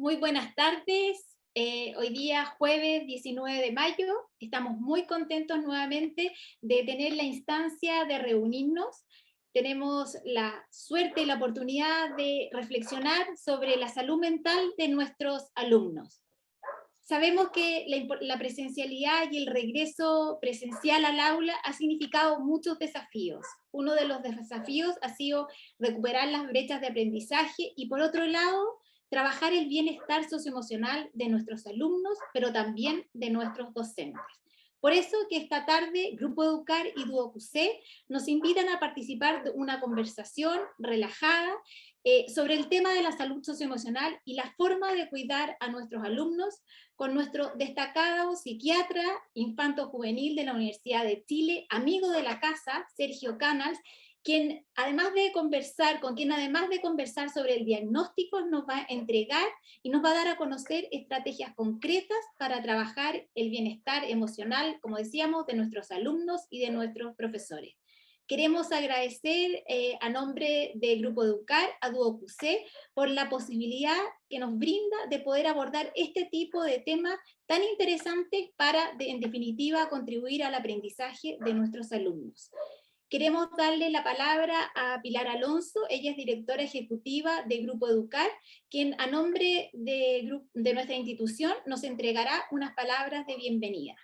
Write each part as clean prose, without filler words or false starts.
Muy buenas tardes. Hoy día, jueves 19 de mayo, estamos muy contentos nuevamente de tener la instancia de reunirnos. Tenemos la suerte y la oportunidad de reflexionar sobre la salud mental de nuestros alumnos. Sabemos que la presencialidad y el regreso presencial al aula ha significado muchos desafíos. Uno de los desafíos ha sido recuperar las brechas de aprendizaje y, por otro lado, trabajar el bienestar socioemocional de nuestros alumnos, pero también de nuestros docentes. Por eso que esta tarde Grupo Educar y DuoQC nos invitan a participar de una conversación relajada sobre el tema de la salud socioemocional y la forma de cuidar a nuestros alumnos con nuestro destacado psiquiatra infanto-juvenil de la Universidad de Chile, amigo de la casa, Sergio Canals, con quien además de conversar sobre el diagnóstico, nos va a entregar y nos va a dar a conocer estrategias concretas para trabajar el bienestar emocional, como decíamos, de nuestros alumnos y de nuestros profesores. Queremos agradecer a nombre del Grupo Educar a DuoQC por la posibilidad que nos brinda de poder abordar este tipo de temas tan interesantes para, en definitiva, contribuir al aprendizaje de nuestros alumnos. Queremos darle la palabra a Pilar Alonso, ella es directora ejecutiva de Grupo Educar, quien a nombre de nuestra institución nos entregará unas palabras de bienvenida.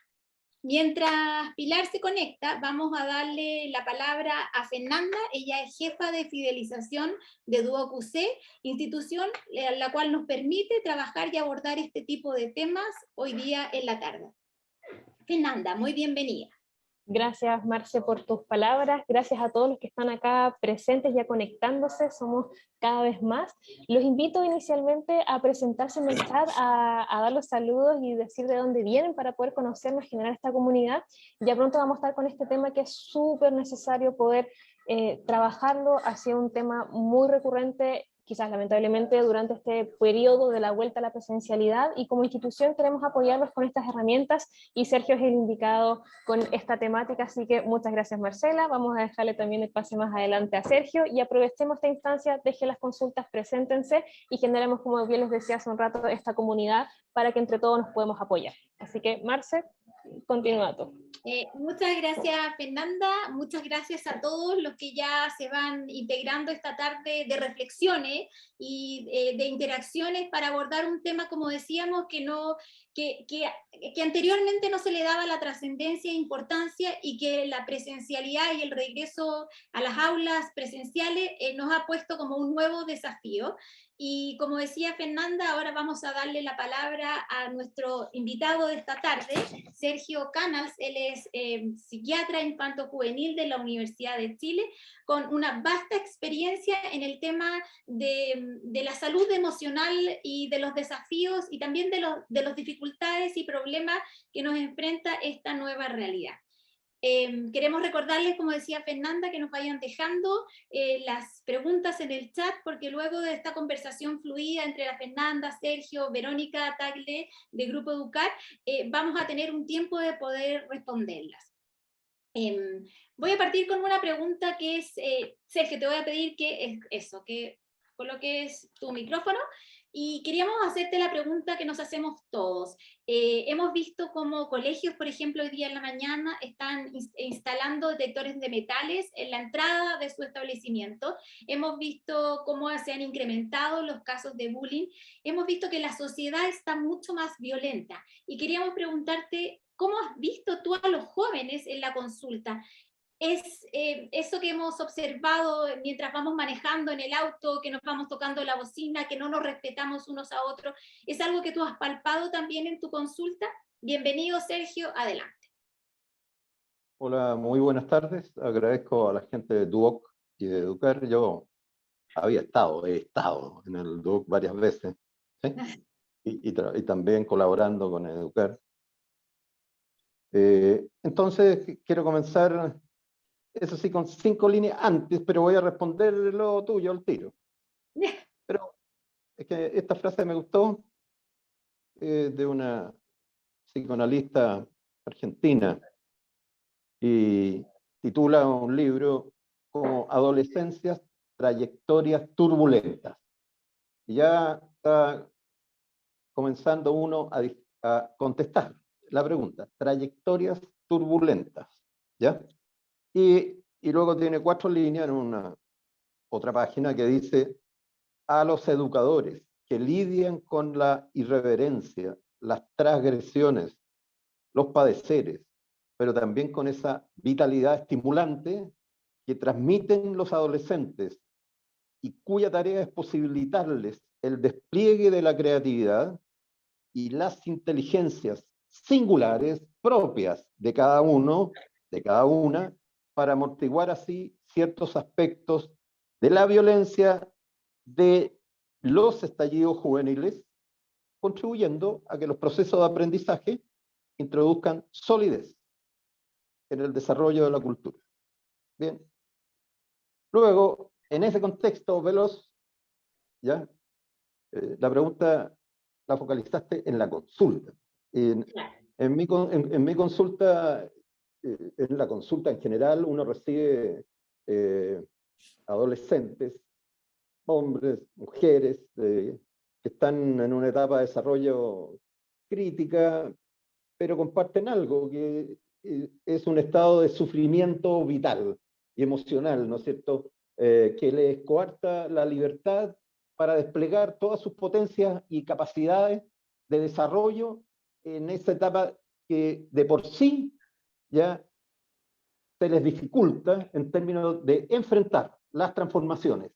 Mientras Pilar se conecta, vamos a darle la palabra a Fernanda, ella es jefa de fidelización de DuoQC, institución la cual nos permite trabajar y abordar este tipo de temas hoy día en la tarde. Fernanda, muy bienvenida. Gracias, Marce, por tus palabras. Gracias a todos los que están acá presentes, ya conectándose. Somos cada vez más. Los invito inicialmente a presentarse en el chat, a dar los saludos y decir de dónde vienen para poder conocernos, generar esta comunidad. Ya pronto vamos a estar con este tema que es súper necesario poder trabajarlo. Ha sido un tema muy recurrente, quizás lamentablemente durante este periodo de la vuelta a la presencialidad, y como institución queremos apoyarlos con estas herramientas y Sergio es el indicado con esta temática, así que muchas gracias Marcela. Vamos a dejarle también el pase más adelante a Sergio y aprovechemos esta instancia, dejen las consultas, preséntense y generemos, como bien les decía hace un rato, esta comunidad para que entre todos nos podamos apoyar. Así que Marce, continúa tú. Muchas gracias Fernanda, muchas gracias a todos los que ya se van integrando esta tarde de reflexiones y de interacciones para abordar un tema, como decíamos, que anteriormente no se le daba la trascendencia e importancia, y que la presencialidad y el regreso a las aulas presenciales nos ha puesto como un nuevo desafío. Y como decía Fernanda, ahora vamos a darle la palabra a nuestro invitado de esta tarde, Sergio Canals. Él es psiquiatra infanto-juvenil de la Universidad de Chile, con una vasta experiencia en el tema de la salud emocional y de los desafíos y también de las dificultades y problemas que nos enfrenta esta nueva realidad. Queremos recordarles, como decía Fernanda, que nos vayan dejando las preguntas en el chat, porque luego de esta conversación fluida entre la Fernanda, Sergio, Verónica Tagle de Grupo Educar, vamos a tener un tiempo de poder responderlas. Voy a partir con una pregunta que es, Sergio, te voy a pedir que coloques tu micrófono. Y queríamos hacerte la pregunta que nos hacemos todos. Hemos visto cómo colegios, por ejemplo, hoy día en la mañana están instalando detectores de metales en la entrada de su establecimiento. Hemos visto cómo se han incrementado los casos de bullying. Hemos visto que la sociedad está mucho más violenta. Y queríamos preguntarte, ¿cómo has visto tú a los jóvenes en la consulta? Es eso que hemos observado mientras vamos manejando en el auto, que nos vamos tocando la bocina, que no nos respetamos unos a otros, ¿es algo que tú has palpado también en tu consulta? Bienvenido, Sergio, adelante. Hola, muy buenas tardes. Agradezco a la gente de Duoc y de Educar. Yo he estado en el Duoc varias veces, ¿sí? y también colaborando con Educar. Entonces, quiero comenzar, eso sí, con 5 líneas antes, pero voy a responder lo tuyo al tiro. Pero es que esta frase me gustó, de una psicoanalista argentina, y titula un libro como Adolescencias, trayectorias turbulentas. Y ya está comenzando uno a contestar la pregunta, trayectorias turbulentas, ¿ya? Y luego tiene 4 líneas en una otra página que dice, a los educadores que lidian con la irreverencia, las transgresiones, los padeceres, pero también con esa vitalidad estimulante que transmiten los adolescentes y cuya tarea es posibilitarles el despliegue de la creatividad y las inteligencias singulares propias de cada uno, de cada una, para amortiguar así ciertos aspectos de la violencia de los estallidos juveniles, contribuyendo a que los procesos de aprendizaje introduzcan solidez en el desarrollo de la cultura. Bien. Luego, en ese contexto veloz, ¿ya? La pregunta la focalizaste en la consulta. En mi consulta, en la consulta en general, uno recibe adolescentes, hombres, mujeres, que están en una etapa de desarrollo crítica, pero comparten algo, que es un estado de sufrimiento vital y emocional, ¿no es cierto?, que les coarta la libertad para desplegar todas sus potencias y capacidades de desarrollo en esa etapa que de por sí ya se les dificulta en términos de enfrentar las transformaciones,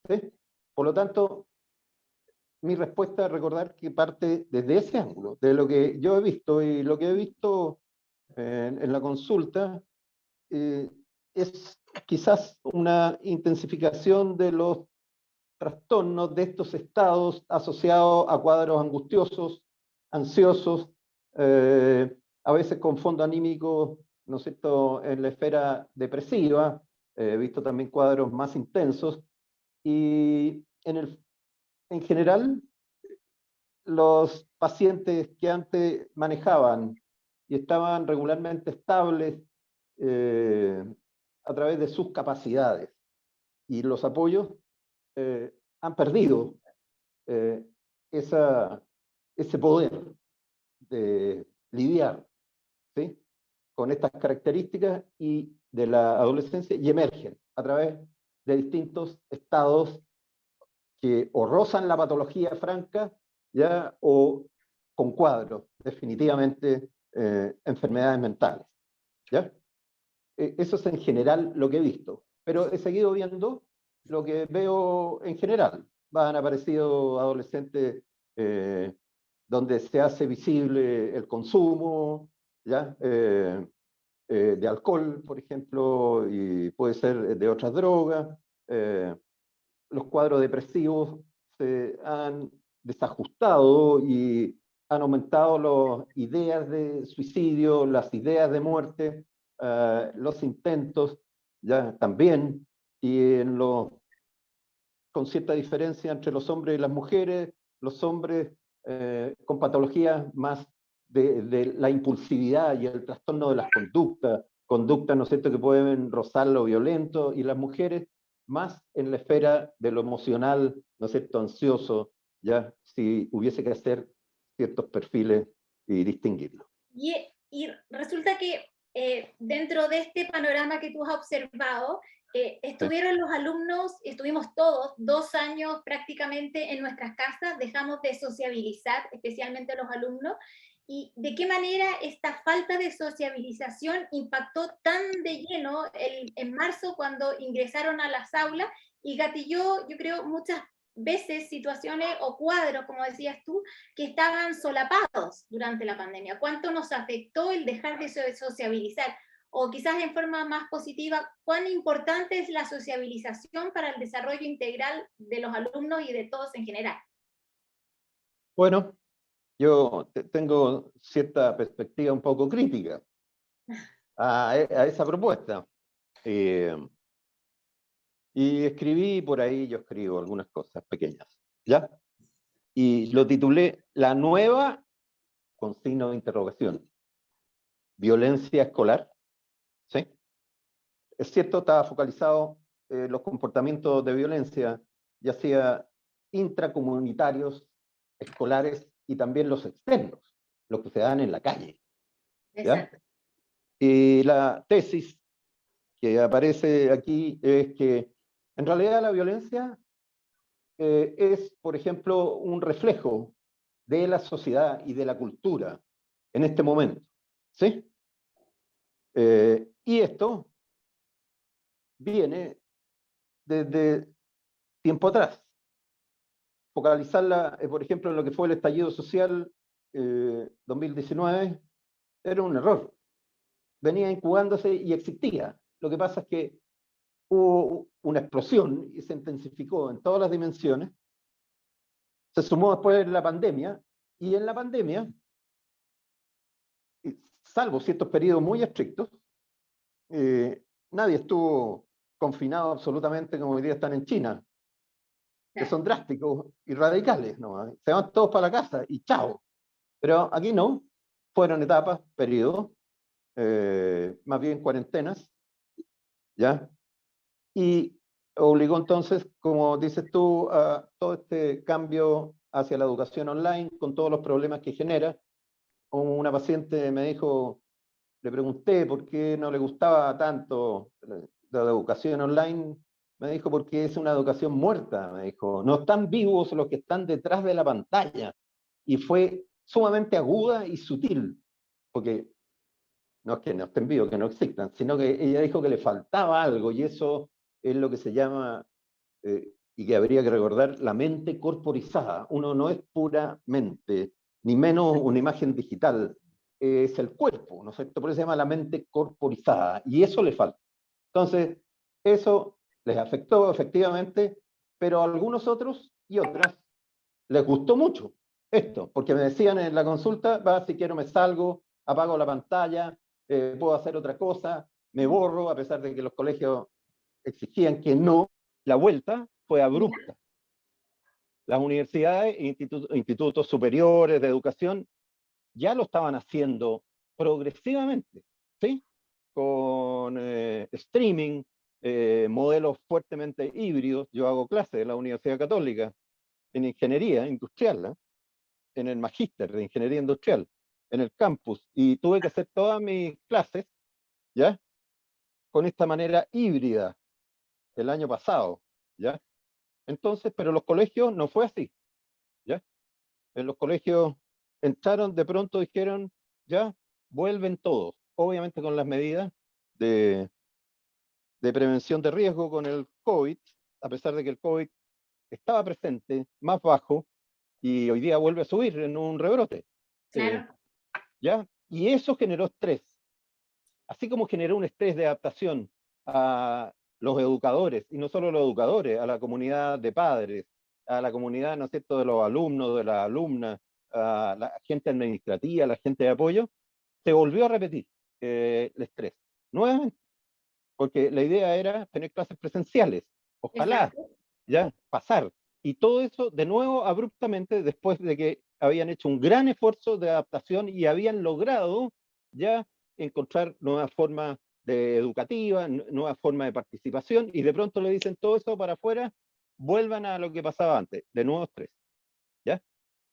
¿sí? Por lo tanto, mi respuesta es recordar que parte desde ese ángulo, de lo que yo he visto, y lo que he visto en la consulta es quizás una intensificación de los trastornos de estos estados asociados a cuadros angustiosos, ansiosos, a veces con fondo anímico, ¿no es cierto?, en la esfera depresiva, he visto también cuadros más intensos, y en general, los pacientes que antes manejaban y estaban regularmente estables a través de sus capacidades y los apoyos, han perdido ese poder de lidiar, ¿sí?, con estas características y de la adolescencia, y emergen a través de distintos estados que o rozan la patología franca, ¿ya?, o con cuadros, definitivamente, enfermedades mentales, ¿ya? Eso es en general lo que he visto, pero he seguido viendo lo que veo en general. Han aparecido adolescentes donde se hace visible el consumo, ¿ya?, de alcohol, por ejemplo, y puede ser de otras drogas. Los cuadros depresivos se han desajustado y han aumentado las ideas de suicidio, las ideas de muerte, los intentos, ya también, y con cierta diferencia entre los hombres y las mujeres, los hombres con patologías más de la impulsividad y el trastorno de las conductas, ¿no es cierto?, que pueden rozar lo violento, y las mujeres más en la esfera de lo emocional, ¿no es cierto?, ansioso, ya, si hubiese que hacer ciertos perfiles y distinguirlos. Y resulta que dentro de este panorama que tú has observado, estuvieron los alumnos, estuvimos todos 2 años prácticamente en nuestras casas, dejamos de sociabilizar, especialmente los alumnos, y de qué manera esta falta de sociabilización impactó tan de lleno en marzo cuando ingresaron a las aulas y gatilló, yo creo, muchas veces situaciones o cuadros, como decías tú, que estaban solapados durante la pandemia. ¿Cuánto nos afectó el dejar de sociabilizar? O quizás en forma más positiva, ¿cuán importante es la sociabilización para el desarrollo integral de los alumnos y de todos en general? Bueno, yo tengo cierta perspectiva un poco crítica a esa propuesta. Y escribí por ahí, yo escribo algunas cosas pequeñas, ¿ya? Y lo titulé La nueva, con signo de interrogación, violencia escolar, ¿sí? Es cierto, estaba focalizado en los comportamientos de violencia, ya sea intracomunitarios, escolares y también los externos, los que se dan en la calle. ¿Ya? Exacto. Y la tesis que aparece aquí es que en realidad la violencia es, por ejemplo, un reflejo de la sociedad y de la cultura en este momento. ¿Sí? Y esto viene desde tiempo atrás. Focalizarla, por ejemplo, en lo que fue el estallido social 2019, era un error. Venía incubándose y existía. Lo que pasa es que hubo una explosión y se intensificó en todas las dimensiones. Se sumó después la pandemia, y en la pandemia, salvo ciertos periodos muy estrictos, nadie estuvo confinado absolutamente como hoy día están en China, que son drásticos y radicales, ¿no? Se van todos para la casa y chao. Pero aquí no, fueron etapas, periodos, más bien cuarentenas, ¿ya? Y obligó entonces, como dices tú, a todo este cambio hacia la educación online, con todos los problemas que genera. Como una paciente me dijo, le pregunté por qué no le gustaba tanto la educación online, me dijo, porque es una educación muerta, me dijo, no están vivos los que están detrás de la pantalla. Y fue sumamente aguda y sutil, porque no es que no estén vivos, que no existan, sino que ella dijo que le faltaba algo, y eso es lo que se llama, y que habría que recordar, la mente corporizada. Uno no es pura mente, ni menos una imagen digital, es el cuerpo, ¿no es cierto? Por eso se llama la mente corporizada, y eso le falta. Entonces, eso les afectó efectivamente, pero a algunos otros y otras les gustó mucho esto, porque me decían en la consulta, va, si quiero me salgo, apago la pantalla, puedo hacer otra cosa, me borro, a pesar de que los colegios exigían que no. La vuelta fue abrupta. Las universidades e institutos superiores de educación ya lo estaban haciendo progresivamente, ¿sí? Con streaming, modelos fuertemente híbridos. Yo hago clases en la Universidad Católica en ingeniería industrial, ¿eh? En el magíster de ingeniería industrial, en el campus, y tuve que hacer todas mis clases, ¿ya? Con esta manera híbrida el año pasado, ¿ya? Entonces, pero los colegios no fue así, ¿ya? En los colegios entraron de pronto, dijeron, ya, vuelven todos, obviamente con las medidas de, de prevención de riesgo con el COVID, a pesar de que el COVID estaba presente, más bajo, y hoy día vuelve a subir en un rebrote. Claro. ¿Ya? Y eso generó estrés, así como generó un estrés de adaptación a los educadores, y no solo los educadores, a la comunidad de padres, a la comunidad, ¿no es cierto?, de los alumnos, de las alumnas, a la gente administrativa, la gente de apoyo. Se volvió a repetir el estrés, nuevamente, porque la idea era tener clases presenciales, ojalá, Exacto. ya, pasar. Y todo eso, de nuevo, abruptamente, después de que habían hecho un gran esfuerzo de adaptación y habían logrado ya encontrar nuevas formas de educativas, nuevas formas de participación, y de pronto le dicen todo eso para afuera, vuelvan a lo que pasaba antes, de nuevo estrés, ¿ya?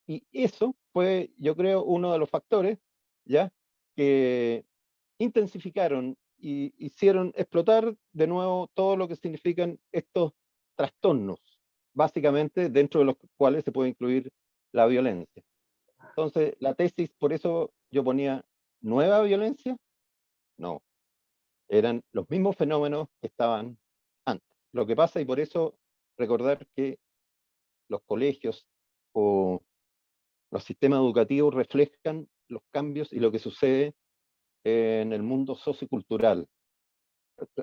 Y eso fue, yo creo, uno de los factores, ¿ya?, que intensificaron y hicieron explotar de nuevo todo lo que significan estos trastornos, básicamente dentro de los cuales se puede incluir la violencia. Entonces, la tesis, por eso yo ponía, ¿nueva violencia? No, eran los mismos fenómenos que estaban antes. Lo que pasa, y por eso recordar que los colegios o los sistemas educativos reflejan los cambios y lo que sucede en el mundo sociocultural.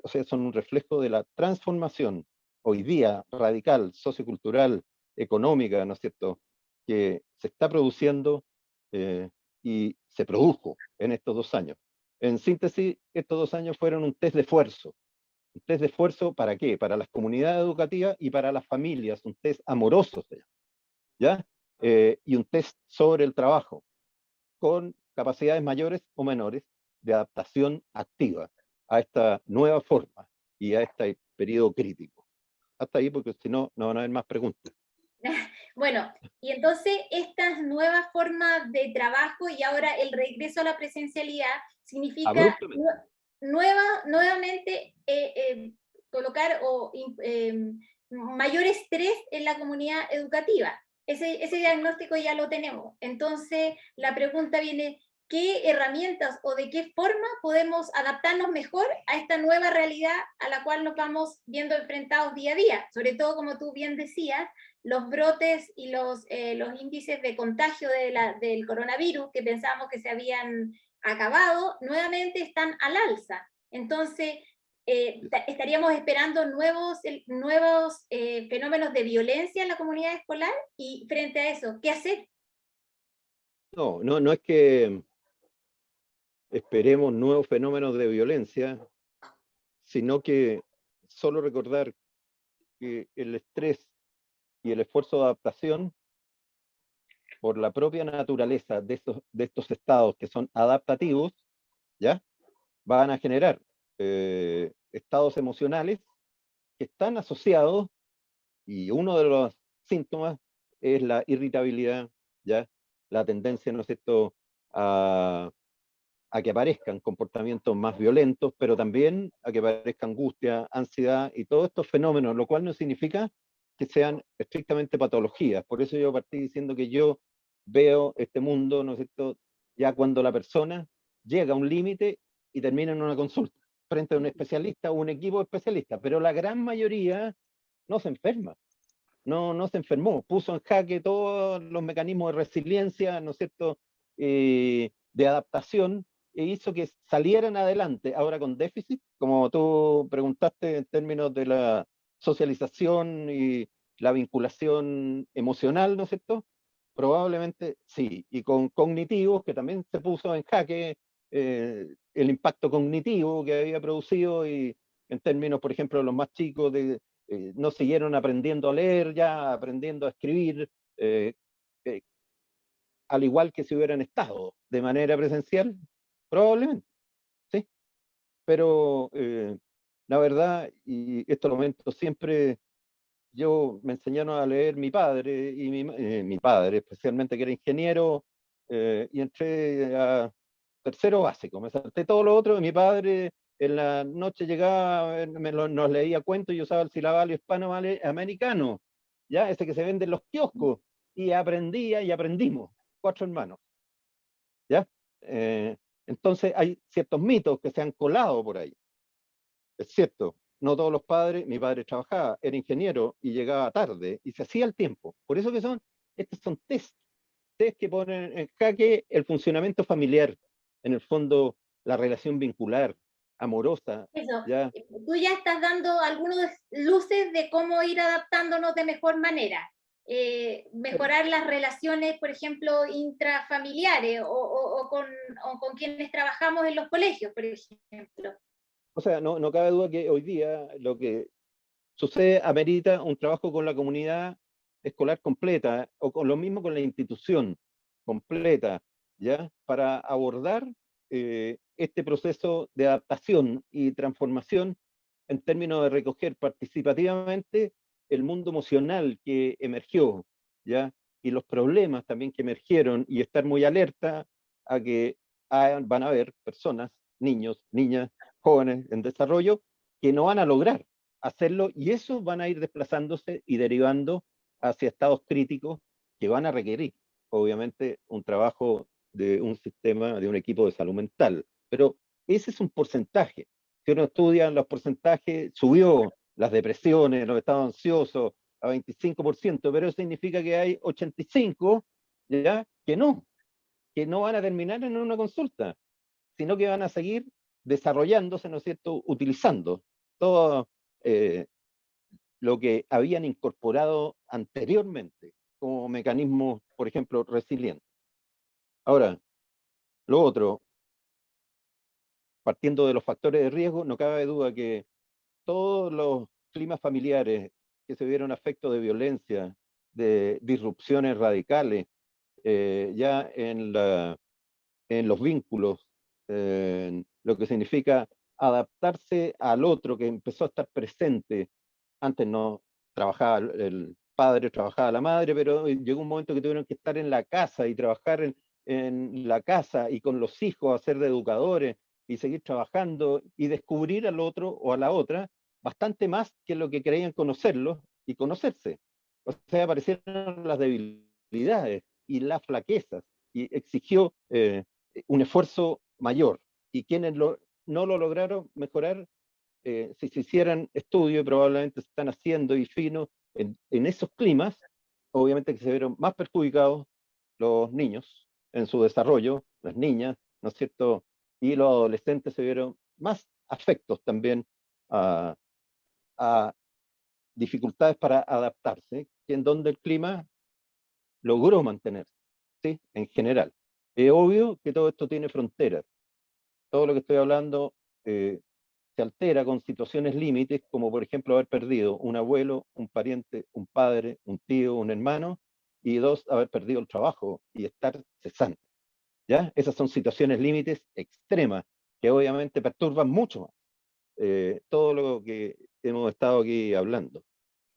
O sea, son un reflejo de la transformación hoy día radical, sociocultural, económica, ¿no es cierto?, que se está produciendo y se produjo en estos 2 años. En síntesis, estos 2 años fueron un test de esfuerzo. ¿Un test de esfuerzo para qué? Para las comunidades educativas y para las familias, un test amoroso, ¿ya? Y un test sobre el trabajo, con capacidades mayores o menores de adaptación activa a esta nueva forma y a este periodo crítico. Hasta ahí, porque si no, no van a haber más preguntas. Bueno, y entonces estas nuevas formas de trabajo y ahora el regreso a la presencialidad significa nuevamente colocar mayor estrés en la comunidad educativa. Ese diagnóstico ya lo tenemos. Entonces, la pregunta viene, ¿qué herramientas o de qué forma podemos adaptarnos mejor a esta nueva realidad a la cual nos vamos viendo enfrentados día a día? Sobre todo, como tú bien decías, los brotes y los índices de contagio del coronavirus que pensábamos que se habían acabado, nuevamente están al alza. Entonces, estaríamos esperando nuevos fenómenos de violencia en la comunidad escolar, y frente a eso, ¿qué hacer? No es que esperemos nuevos fenómenos de violencia, sino que solo recordar que el estrés y el esfuerzo de adaptación, por la propia naturaleza de estos estados que son adaptativos, ¿ya? Van a generar estados emocionales que están asociados, y uno de los síntomas es la irritabilidad, ¿ya? La tendencia, ¿no es cierto?, a que aparezcan comportamientos más violentos, pero también a que aparezca angustia, ansiedad y todos estos fenómenos, lo cual no significa que sean estrictamente patologías. Por eso yo partí diciendo que yo veo este mundo, ¿no es cierto?, ya cuando la persona llega a un límite y termina en una consulta frente a un especialista o un equipo de especialistas, pero la gran mayoría no se enferma, no se enfermó, puso en jaque todos los mecanismos de resiliencia, ¿no es cierto?, de adaptación, e hizo que salieran adelante, ahora con déficit, como tú preguntaste en términos de la socialización y la vinculación emocional, ¿no es cierto? Probablemente sí, y con cognitivos, que también se puso en jaque el impacto cognitivo que había producido, y en términos, por ejemplo, los más chicos no siguieron aprendiendo a leer, ya aprendiendo a escribir, eh, eh, al igual que si hubieran estado de manera presencial, probablemente, ¿sí? Pero la verdad, y esto lo comento siempre, yo me enseñaron a leer mi padre, y mi padre especialmente, que era ingeniero, y entré a tercero básico, me salté todo lo otro, y mi padre en la noche llegaba, nos leía cuentos, y yo usaba el silabario hispanoamericano, ya, ese que se vende en los kioscos, y aprendía y aprendimos, 4 hermanos, ¿ya? Entonces hay ciertos mitos que se han colado por ahí. Es cierto, no todos los padres, mi padre trabajaba, era ingeniero y llegaba tarde y se hacía el tiempo. Por eso que estos son test que ponen en jaque el funcionamiento familiar, en el fondo la relación vincular, amorosa, Eso, ¿ya? tú ya estás dando algunas luces de cómo ir adaptándonos de mejor manera. Mejorar las relaciones, por ejemplo, intrafamiliares o con quienes trabajamos en los colegios, por ejemplo. O sea, no cabe duda que hoy día lo que sucede amerita un trabajo con la comunidad escolar completa, o con lo mismo con la institución completa, ¿ya? Para abordar este proceso de adaptación y transformación, en términos de recoger participativamente el mundo emocional que emergió, ¿ya? Y los problemas también que emergieron, y estar muy alerta a que van a haber personas, niños, niñas, jóvenes en desarrollo, que no van a lograr hacerlo, y eso van a ir desplazándose y derivando hacia estados críticos que van a requerir, obviamente, un trabajo de un sistema, de un equipo de salud mental. Pero ese es un porcentaje. Si uno estudia los porcentajes, subió las depresiones, los estados ansiosos a 25%, pero eso significa que hay 85%, ¿ya? Que no van a terminar en una consulta, sino que van a seguir desarrollándose, ¿no es cierto?, utilizando todo lo que habían incorporado anteriormente como mecanismos, por ejemplo, resilientes. Ahora, lo otro, partiendo de los factores de riesgo, no cabe duda que todos los climas familiares que se vieron afectos de violencia, de disrupciones radicales, ya en los vínculos, en lo que significa adaptarse al otro que empezó a estar presente. Antes no trabajaba el padre, trabajaba la madre, pero llegó un momento que tuvieron que estar en la casa y trabajar en la casa y con los hijos, hacer de educadores y seguir trabajando y descubrir al otro o a la otra bastante más que lo que creían conocerlos y conocerse. O sea, aparecieron las debilidades y las flaquezas y exigió un esfuerzo mayor. Y quienes no lo lograron mejorar, si se hicieran estudios, probablemente se están haciendo y finos, en esos climas, obviamente que se vieron más perjudicados los niños en su desarrollo, las niñas, ¿no es cierto? Y los adolescentes se vieron más afectos también a dificultades para adaptarse, que en donde el clima logró mantenerse, ¿sí? En general. Es obvio que todo esto tiene fronteras. Todo lo que estoy hablando se altera con situaciones límites, como por ejemplo haber perdido un abuelo, un pariente, un padre, un tío, un hermano, y dos, haber perdido el trabajo y estar cesante. ¿Ya? Esas son situaciones límites extremas que obviamente perturban mucho más todo lo que hemos estado aquí hablando.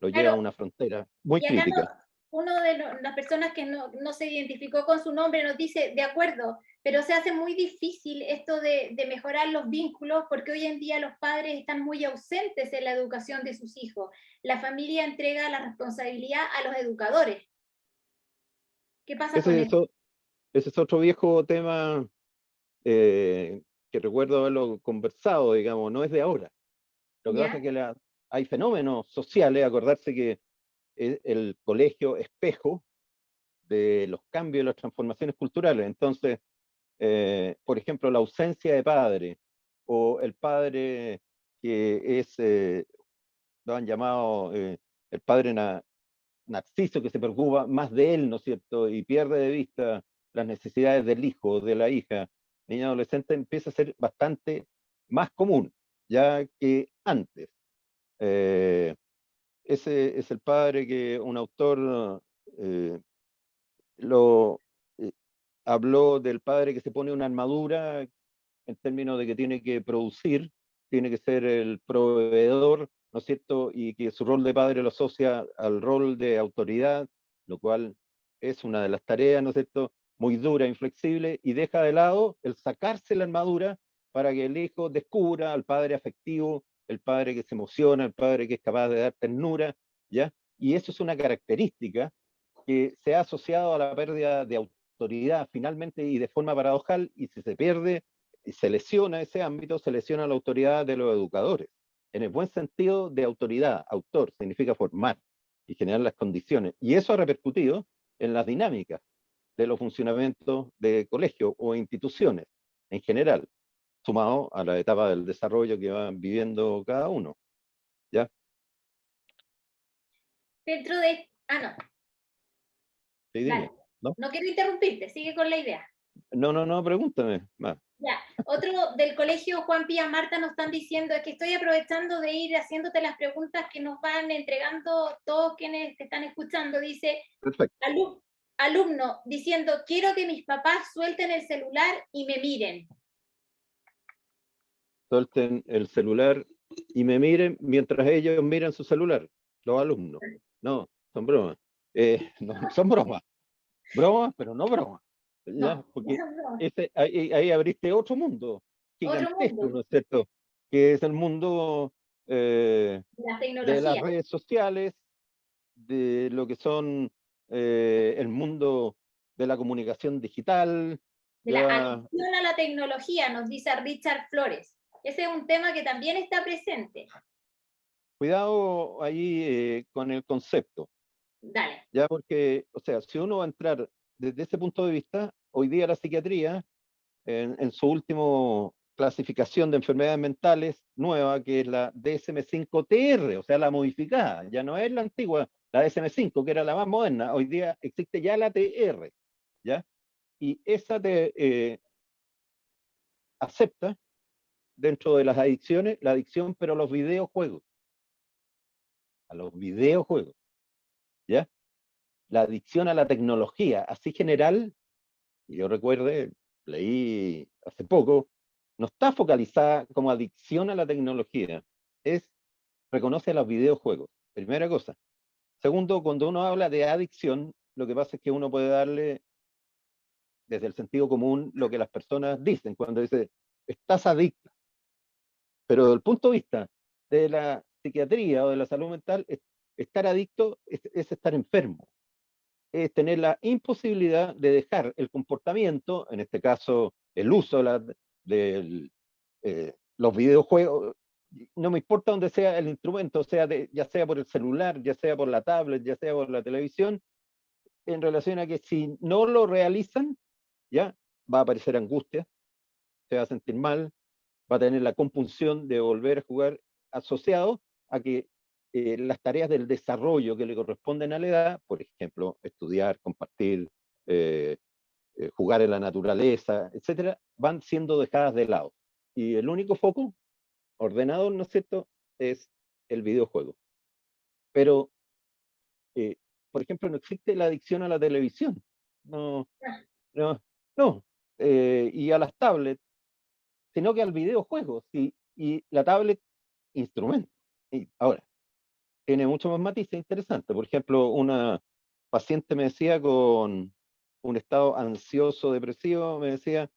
Lo lleva a Claro, una frontera muy y acá crítica. uno de las personas que no se identificó con su nombre nos dice, de acuerdo, pero se hace muy difícil esto de mejorar los vínculos porque hoy en día los padres están muy ausentes en la educación de sus hijos. La familia entrega la responsabilidad a los educadores. ¿Qué pasa con Ese, eso? eso, ese es otro viejo tema que recuerdo haberlo conversado, digamos, no es de ahora. Lo que pasa es ¿Ya? que hay fenómenos sociales, acordarse que el colegio espejo de los cambios y las transformaciones culturales. Entonces, por ejemplo, la ausencia de padre o el padre que es, lo han llamado el padre narciso, que se preocupa más de él, ¿no es cierto? Y pierde de vista las necesidades del hijo, de la hija, niña adolescente, empieza a ser bastante más común, ya que antes. Eh, ese es el padre que un autor eh, lo habló del padre que se pone una armadura en términos de que tiene que producir, tiene que ser el proveedor, ¿no es cierto? Y que su rol de padre lo asocia al rol de autoridad, lo cual es una de las tareas, ¿no es cierto? Muy dura, inflexible, y deja de lado el sacarse la armadura para que el hijo descubra al padre afectivo, el padre que se emociona, el padre que es capaz de dar ternura, ¿ya? Y eso es una característica que se ha asociado a la pérdida de autoridad finalmente y de forma paradojal, y si se pierde y se lesiona ese ámbito, se lesiona la autoridad de los educadores. En el buen sentido de autoridad, autor, significa formar y generar las condiciones. Y eso ha repercutido en las dinámicas de los funcionamientos de colegios o instituciones en general, sumado a la etapa del desarrollo que van viviendo cada uno. ¿Ya? Dentro de... Ah, no, Sí, dale. dime. ¿No? No quiero interrumpirte, sigue con la idea. No, pregúntame más. Ya, otro del colegio Juan Pía Marta nos están diciendo es que estoy aprovechando de ir haciéndote las preguntas que nos van entregando todos quienes te están escuchando. Dice, Perfecto. alumno diciendo, quiero que mis papás suelten el celular y me miren. Suelten el celular y me miren mientras ellos miran su celular, los alumnos. No, son bromas. No, son bromas. Bromas, pero no bromas. ¿Ya? No, Porque no, ahí abriste otro mundo otro gigantesco, mundo, ¿no es cierto? Que es el mundo la de las tecnología, redes sociales, de lo que son el mundo de la comunicación digital. de la Ya, adicción a la tecnología, nos dice Richard Flores. Ese es un tema que también está presente. cuidado ahí con el concepto. Dale. Ya porque, o sea, si uno va a entrar desde ese punto de vista, hoy día la psiquiatría, en su último clasificación de enfermedades mentales nueva, que es la DSM-5-TR, o sea, la modificada, ya no es la antigua, la DSM-5, que era la más moderna, hoy día existe ya la TR, ¿ya? Y esa te acepta dentro de las adicciones, la adicción, pero a los videojuegos, ¿ya? La adicción a la tecnología, así general, y yo recuerde, leí hace poco, no está focalizada como adicción a la tecnología, reconoce a los videojuegos, primera cosa. Segundo, cuando uno habla de adicción, lo que pasa es que uno puede darle desde el sentido común lo que las personas dicen cuando dice, estás adicta. Pero desde el punto de vista de la psiquiatría o de la salud mental, estar adicto es estar enfermo. Es tener la imposibilidad de dejar el comportamiento, en este caso el uso de los videojuegos, no me importa dónde sea el instrumento, sea ya sea por el celular, ya sea por la tablet, ya sea por la televisión, en relación a que si no lo realizan, ya va a aparecer angustia, se va a sentir mal, va a tener la compulsión de volver a jugar, asociado a que las tareas del desarrollo que le corresponden a la edad, por ejemplo, estudiar, compartir, eh, jugar en la naturaleza, etcétera, van siendo dejadas de lado. Y el único foco ordenador, ¿no es cierto?, es el videojuego. Pero, eh, por ejemplo, no existe la adicción a la televisión. No, no, no. Y a las tablets, sino que al videojuego. Sí, y la tablet, instrumento. Y ahora, tiene mucho más matices interesantes. Por ejemplo, una paciente me decía con un estado ansioso, depresivo, me decía,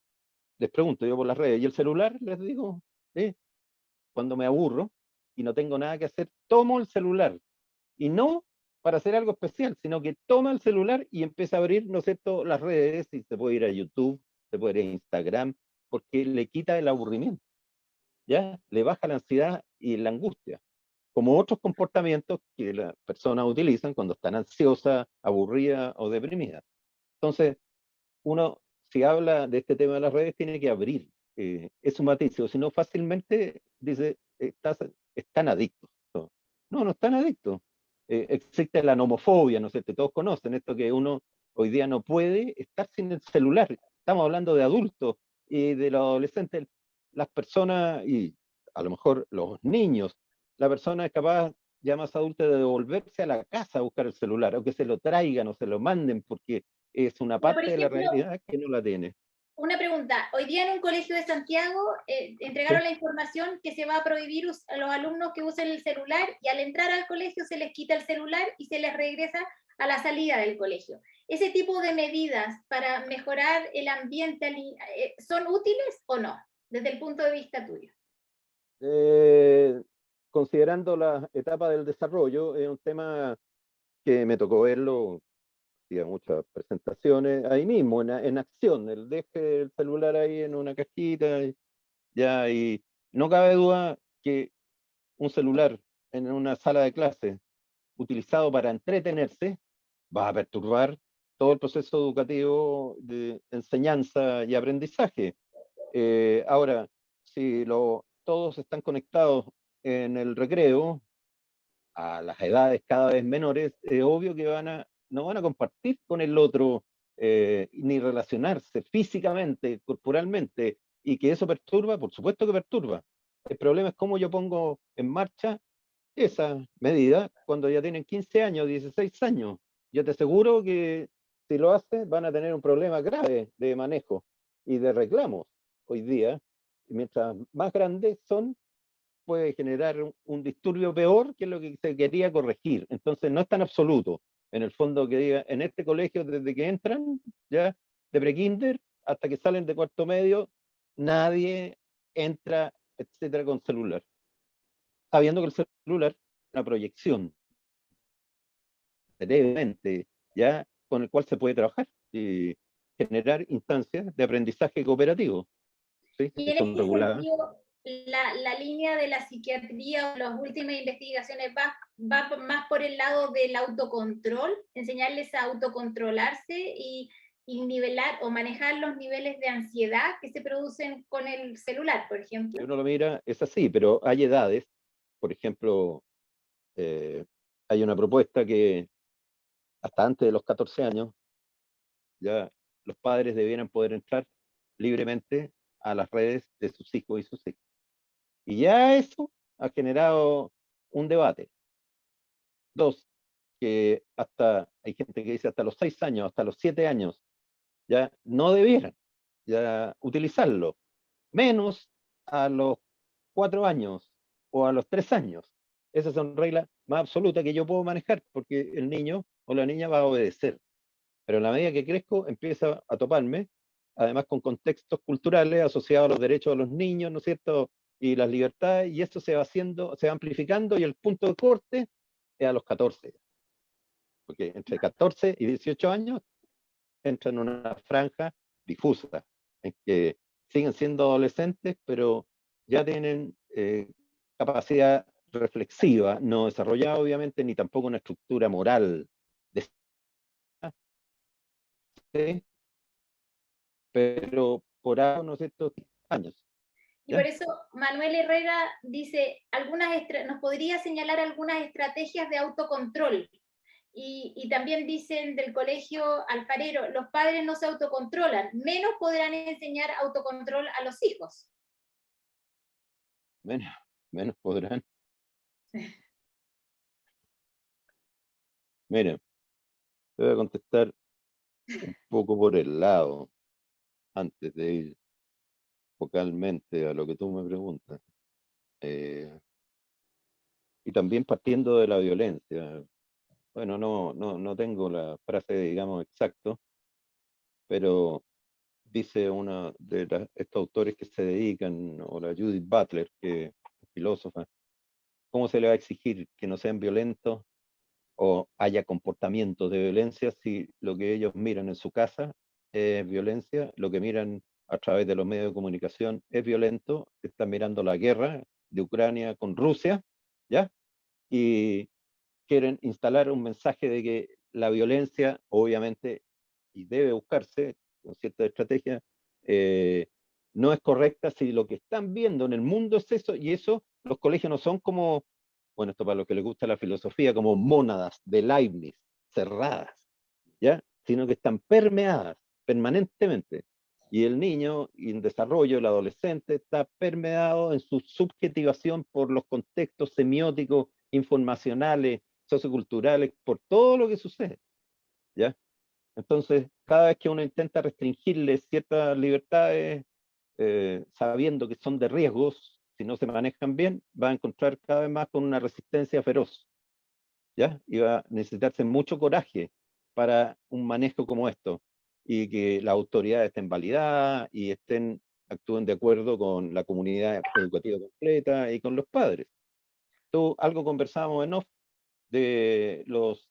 les pregunto yo por las redes, ¿y el celular? Les digo, ¿sí? Cuando me aburro y no tengo nada que hacer, tomo el celular. Y no para hacer algo especial, sino que toma el celular y empieza a abrir, ¿no es cierto?, las redes, y se puede ir a YouTube, se puede ir a Instagram, porque le quita el aburrimiento, ¿ya? Le baja la ansiedad y la angustia, como otros comportamientos que las personas utilizan cuando están ansiosas, aburridas o deprimidas. Entonces, uno, si habla de este tema de las redes, tiene que abrir es un matiz, o si no, fácilmente dice, están adictos. No, no están adictos. Existe la nomofobia, ¿no sé? Todos conocen esto que uno hoy día no puede estar sin el celular. Estamos hablando de adultos y de los adolescentes, las personas y a lo mejor los niños. La persona es capaz, ya más adulta, de devolverse a la casa a buscar el celular, o que se lo traigan o se lo manden, porque es una Pero, por parte de la ejemplo, realidad que no la tiene. una pregunta. Hoy día en un colegio de Santiago entregaron Sí. la información que se va a prohibir a los alumnos que usen el celular, y al entrar al colegio se les quita el celular y se les regresa a la salida del colegio. ¿Ese tipo de medidas para mejorar el ambiente son útiles o no, desde el punto de vista tuyo? Considerando la etapa del desarrollo, es un tema que me tocó verlo, hacía muchas presentaciones ahí mismo, en acción, el deje el celular ahí en una cajita, ya, y no cabe duda que un celular en una sala de clase utilizado para entretenerse va a perturbar todo el proceso educativo de enseñanza y aprendizaje. Ahora, si todos están conectados en el recreo, a las edades cada vez menores, es obvio que no van a compartir con el otro, ni relacionarse físicamente, corporalmente, y que eso perturba, por supuesto que perturba. El problema es cómo yo pongo en marcha esa medida cuando ya tienen 15 años, 16 años. Yo te aseguro que si lo hacen van a tener un problema grave de manejo y de reclamos hoy día. Y mientras más grandes son, puede generar un disturbio peor que lo que se quería corregir. Entonces no es tan absoluto. En el fondo que diga, en este colegio desde que entran, ya de prekinder hasta que salen de cuarto medio, nadie entra, etcétera, con celular. Sabiendo que el celular es una proyección brevemente, ya con el cual se puede trabajar y generar instancias de aprendizaje cooperativo, ¿sí? Y Que en son ese reguladas. sentido, la línea de la psiquiatría o las últimas investigaciones va más por el lado del autocontrol, enseñarles a autocontrolarse y nivelar o manejar los niveles de ansiedad que se producen con el celular, por ejemplo. Si uno lo mira, es así, pero hay edades, por ejemplo, eh, hay una propuesta que hasta antes de los 14 años ya los padres debieran poder entrar libremente a las redes de sus hijos y sus hijas. Y ya eso ha generado un debate. Dos, que hay gente que dice hasta los 6 años, hasta los 7 años, ya no debieran ya utilizarlo, menos a los 4 años o a los 3 años. Esas son reglas más absolutas que yo puedo manejar, porque el niño o la niña va a obedecer. Pero en la medida que crezco, empieza a toparme, además con contextos culturales asociados a los derechos de los niños, ¿no es cierto? Y las libertades, y esto se va haciendo, se va amplificando, y el punto de corte es a los 14. Porque entre 14 y 18 años entran en una franja difusa, en que siguen siendo adolescentes, pero ya tienen capacidad reflexiva, no desarrollada obviamente, ni tampoco una estructura moral, ¿sí? Pero por ahora, ¿no es cierto?, años. Y por eso Manuel Herrera dice, nos podría señalar algunas estrategias de autocontrol. Y también dicen del colegio Alfarero, los padres no se autocontrolan, menos podrán enseñar autocontrol a los hijos. Menos podrán. Miren, te voy a contestar un poco por el lado, antes de ir focalmente a lo que tú me preguntas. Y también partiendo de la violencia. Bueno, no tengo la frase, digamos, exacto, pero dice una de estos autores que se dedican, o la Judith Butler, que es filósofa, ¿cómo se le va a exigir que no sean violentos o haya comportamientos de violencia si lo que ellos miran en su casa es violencia, lo que miran a través de los medios de comunicación es violento, están mirando la guerra de Ucrania con Rusia, ¿ya? Y quieren instalar un mensaje de que la violencia, obviamente, y debe buscarse con cierta estrategia, no es correcta si lo que están viendo en el mundo es eso, y eso, los colegios no son como, bueno, esto para los que les gusta la filosofía, como mónadas de Leibniz, cerradas, ¿ya? Sino que están permeadas permanentemente. Y el niño en desarrollo, el adolescente, está permeado en su subjetivación por los contextos semióticos, informacionales, socioculturales, por todo lo que sucede, ¿ya? Entonces, cada vez que uno intenta restringirle ciertas libertades, sabiendo que son de riesgos, si no se manejan bien, va a encontrar cada vez más con una resistencia feroz, ¿ya? Y va a necesitarse mucho coraje para un manejo como esto, y que las autoridades estén validadas y actúen de acuerdo con la comunidad educativa completa y con los padres. Algo conversábamos en off de los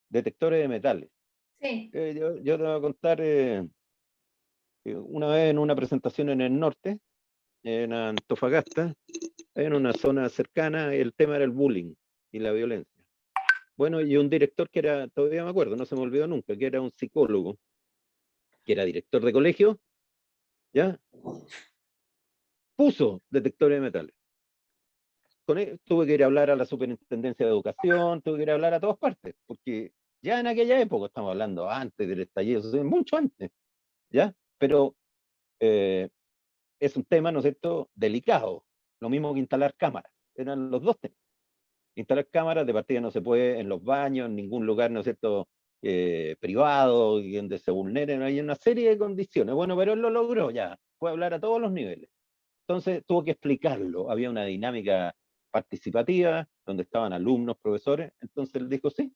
detectores de metales. Sí. Yo te voy a contar, una vez en una presentación en el norte, en Antofagasta, en una zona cercana, el tema era el bullying y la violencia. Bueno, y un director que era, todavía me acuerdo, no se me olvidó nunca, que era un psicólogo, que era director de colegio, ¿ya? Puso detectores de metales. Con él tuve que ir a hablar a la superintendencia de educación, tuve que ir a hablar a todas partes, porque ya en aquella época, estamos hablando antes del estallido, mucho antes, ¿ya? Pero es un tema, ¿no es cierto?, delicado, lo mismo que instalar cámaras, eran los dos temas. Instalar cámaras de partida no se puede en los baños, en ningún lugar, ¿no es cierto?, privado, y donde se vulneren, hay una serie de condiciones. Bueno, pero él lo logró ya, fue a hablar a todos los niveles. Entonces tuvo que explicarlo, había una dinámica participativa, donde estaban alumnos, profesores, entonces él dijo, sí,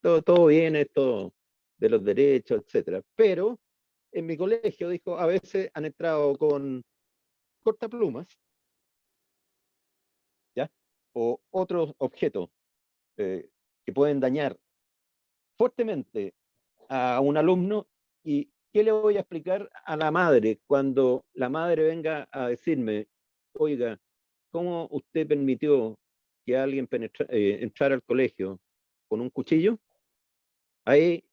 todo bien, esto de los derechos, etcétera. Pero en mi colegio, dijo, a veces han entrado con cortaplumas, ¿ya? O otros objetos que pueden dañar fuertemente a un alumno. ¿Y qué le voy a explicar a la madre cuando la madre venga a decirme, oiga, ¿cómo usted permitió que alguien entrara al colegio con un cuchillo? Ahí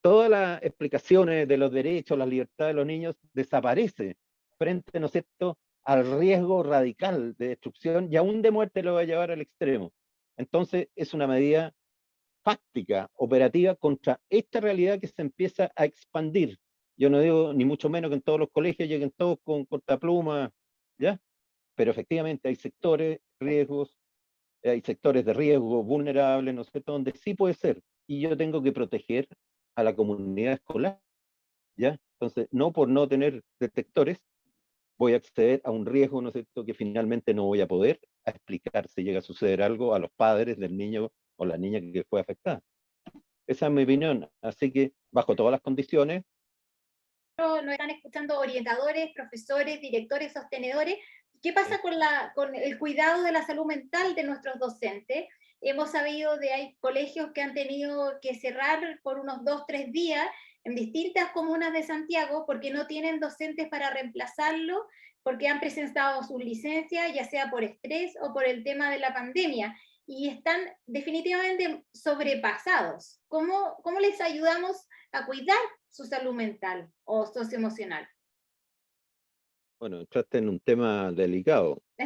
todas las explicaciones de los derechos, las libertades de los niños desaparece frente, ¿no es cierto?, al riesgo radical de destrucción, y aún de muerte lo va a llevar al extremo. Entonces es una medida fáctica, operativa, contra esta realidad que se empieza a expandir. Yo no digo ni mucho menos que en todos los colegios lleguen todos con cortapluma, ¿ya? Pero efectivamente hay sectores, riesgos, hay sectores de riesgo vulnerables, ¿no es cierto?, donde sí puede ser, y yo tengo que proteger a la comunidad escolar, ¿ya? Entonces, no por no tener detectores, voy a acceder a un riesgo, ¿no es cierto?, que finalmente no voy a poder a explicar si llega a suceder algo a los padres del niño o la niña que fue afectada. Esa es mi opinión. Así que, bajo todas las condiciones. Nos están escuchando orientadores, profesores, directores, sostenedores. ¿Qué pasa con el cuidado de la salud mental de nuestros docentes? Hemos sabido de hay colegios que han tenido que cerrar por unos 2-3 días en distintas comunas de Santiago porque no tienen docentes para reemplazarlo, porque han presentado sus licencias, ya sea por estrés o por el tema de la pandemia, y están definitivamente sobrepasados. ¿Cómo les ayudamos a cuidar su salud mental o socioemocional? Bueno, entraste en un tema delicado. Sí.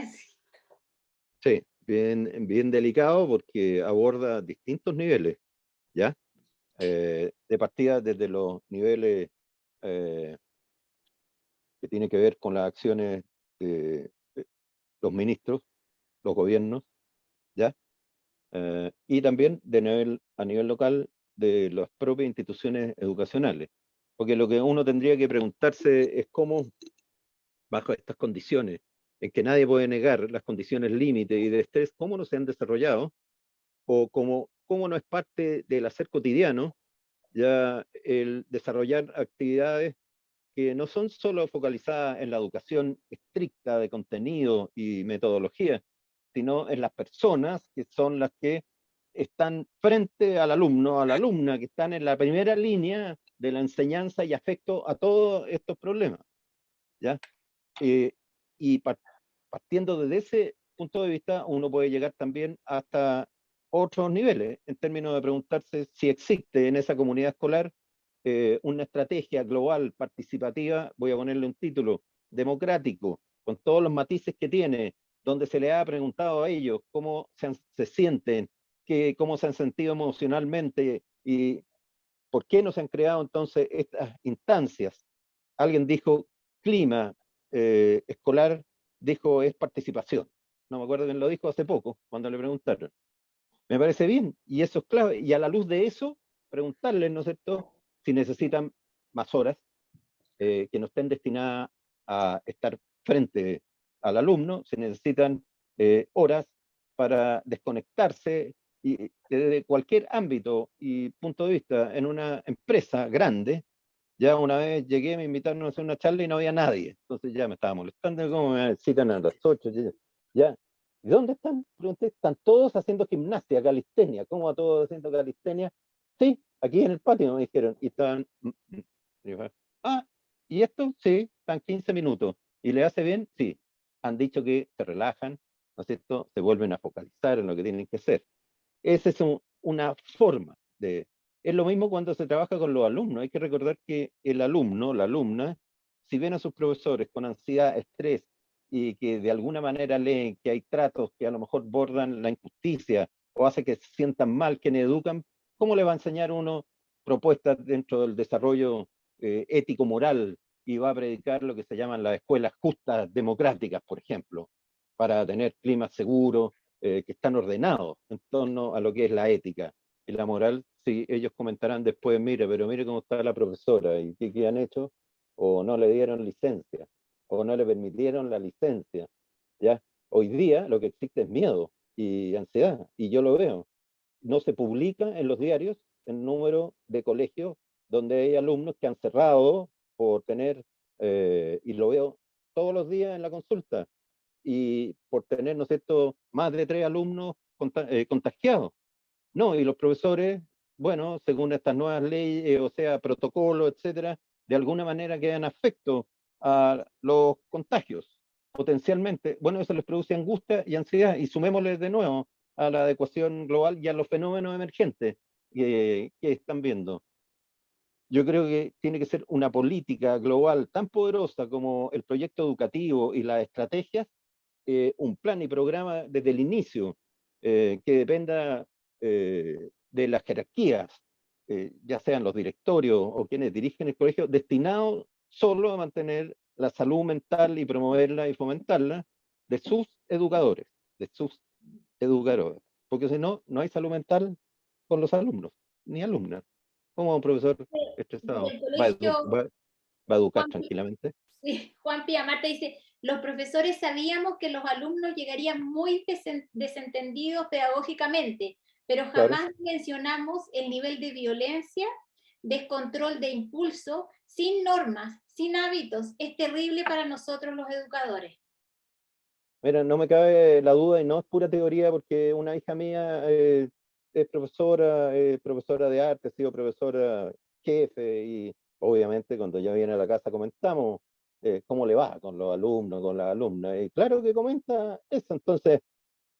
Sí, bien delicado porque aborda distintos niveles, ¿ya? De partida desde los niveles que tienen que ver con las acciones de los ministros, los gobiernos, ¿ya? Y también a nivel local de las propias instituciones educacionales. Porque lo que uno tendría que preguntarse es cómo, bajo estas condiciones, en que nadie puede negar las condiciones límite y de estrés, cómo no se han desarrollado, o cómo no es parte del hacer cotidiano, ya el desarrollar actividades que no son solo focalizadas en la educación estricta de contenido y metodología, sino en las personas que son las que están frente al alumno, a la alumna, que están en la primera línea de la enseñanza y afecto a todos estos problemas, ¿ya? Y partiendo desde ese punto de vista, uno puede llegar también hasta otros niveles, en términos de preguntarse si existe en esa comunidad escolar una estrategia global participativa, voy a ponerle un título, democrático, con todos los matices que tiene, donde se le ha preguntado a ellos cómo se sienten, cómo se han sentido emocionalmente y por qué no se han creado entonces estas instancias. Alguien dijo clima escolar, dijo es participación. No me acuerdo quién lo dijo hace poco, cuando le preguntaron. Me parece bien, y eso es clave. Y a la luz de eso, preguntarles, ¿no es cierto?, si necesitan más horas que no estén destinadas a estar frente al alumno, si necesitan horas para desconectarse y, desde cualquier ámbito y punto de vista en una empresa grande. Ya una vez llegué, me invitaron a hacer una charla y no había nadie. Entonces ya me estaba molestando, ¿cómo me citan a las 8? Ya. ¿Y dónde están? Pregunté, están todos haciendo gimnasia, calistenia. ¿Cómo va todos haciendo calistenia? Sí, aquí en el patio me dijeron. Y estaban... Ah, ¿y esto? Sí, están 15 minutos. ¿Y le hace bien? Sí. Han dicho que se relajan, ¿no es cierto? Se vuelven a focalizar en lo que tienen que hacer. Esa es una forma de... Es lo mismo cuando se trabaja con los alumnos. Hay que recordar que el alumno, la alumna, si ven a sus profesores con ansiedad, estrés, y que de alguna manera leen que hay tratos que a lo mejor bordan la injusticia o hace que se sientan mal quienes educan, ¿cómo le va a enseñar uno propuestas dentro del desarrollo ético-moral y va a predicar lo que se llaman las escuelas justas democráticas, por ejemplo, para tener climas seguros, que están ordenados en torno a lo que es la ética y la moral? Si ellos comentarán después, mire, pero mire cómo está la profesora y qué han hecho, o no le dieron licencia, o no le permitieron la licencia, ¿ya? Hoy día lo que existe es miedo y ansiedad, y yo lo veo. No se publica en los diarios el número de colegios donde hay alumnos que han cerrado por tener, y lo veo todos los días en la consulta, y por tener, ¿no es cierto?, más de 3 alumnos contagiados. No, y los profesores, bueno, según estas nuevas leyes, o sea, protocolos, etcétera, de alguna manera quedan afectos a los contagios, potencialmente. Bueno, eso les produce angustia y ansiedad, y sumémosles de nuevo a la adecuación global y a los fenómenos emergentes que están viendo. Yo creo que tiene que ser una política global tan poderosa como el proyecto educativo y las estrategias, un plan y programa desde el inicio, que dependa de las jerarquías, ya sean los directorios o quienes dirigen el colegio, destinado solo a mantener la salud mental y promoverla y fomentarla de sus educadores, de sus educadores. Porque si no, no hay salud mental con los alumnos, ni alumnas. ¿Cómo un profesor Desde estresado el colegio, va a educar Juan, tranquilamente? sí, Juan Pía Marta dice, los profesores sabíamos que los alumnos llegarían muy desentendidos pedagógicamente, pero Claro. jamás mencionamos el nivel de violencia, descontrol de impulso, sin normas, sin hábitos. Es terrible para nosotros los educadores. Mira, no me cabe la duda y no es pura teoría porque una hija mía es profesora de arte, ha sido profesora jefe y obviamente cuando ya viene a la casa comentamos cómo le va con los alumnos, con las alumnas. Y claro que comenta eso, entonces,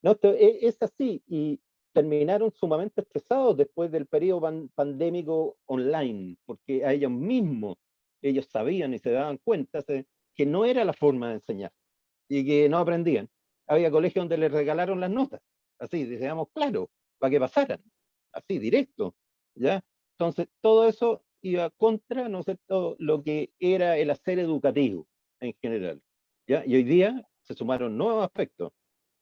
no, es así y terminaron sumamente estresados después del periodo pandémico online, porque a ellos mismos, ellos sabían y se daban cuenta que no era la forma de enseñar y que no aprendían. Había colegios donde les regalaron las notas, así, decíamos, claro, para que pasaran, así, directo, ¿ya? Entonces, todo eso iba contra, ¿no es cierto?, lo que era el hacer educativo en general, ¿ya? Y hoy día se sumaron nuevos aspectos.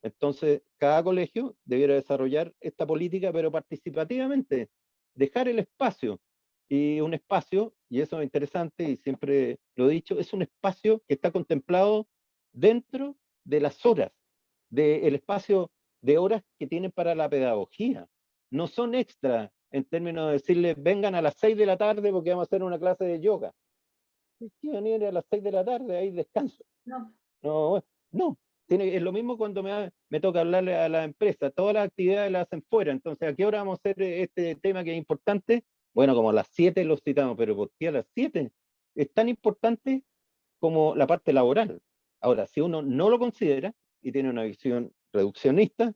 Entonces, cada colegio debiera desarrollar esta política, pero participativamente, dejar el espacio. Y un espacio, y eso es interesante, y siempre lo he dicho, es un espacio que está contemplado dentro de las horas, del espacio de horas que tienen para la pedagogía. No son extra en términos de decirles, vengan a las 6 de la tarde porque vamos a hacer una clase de yoga. ¿Por qué venir a las 6 de la tarde? Hay descanso. No. No, no. Es lo mismo cuando me toca hablarle a la empresa. Todas las actividades las hacen fuera. Entonces, ¿a qué hora vamos a hacer este tema que es importante? Bueno, como a las 7 lo citamos, pero ¿por qué a las 7? Es tan importante como la parte laboral. Ahora, si uno no lo considera y tiene una visión reduccionista,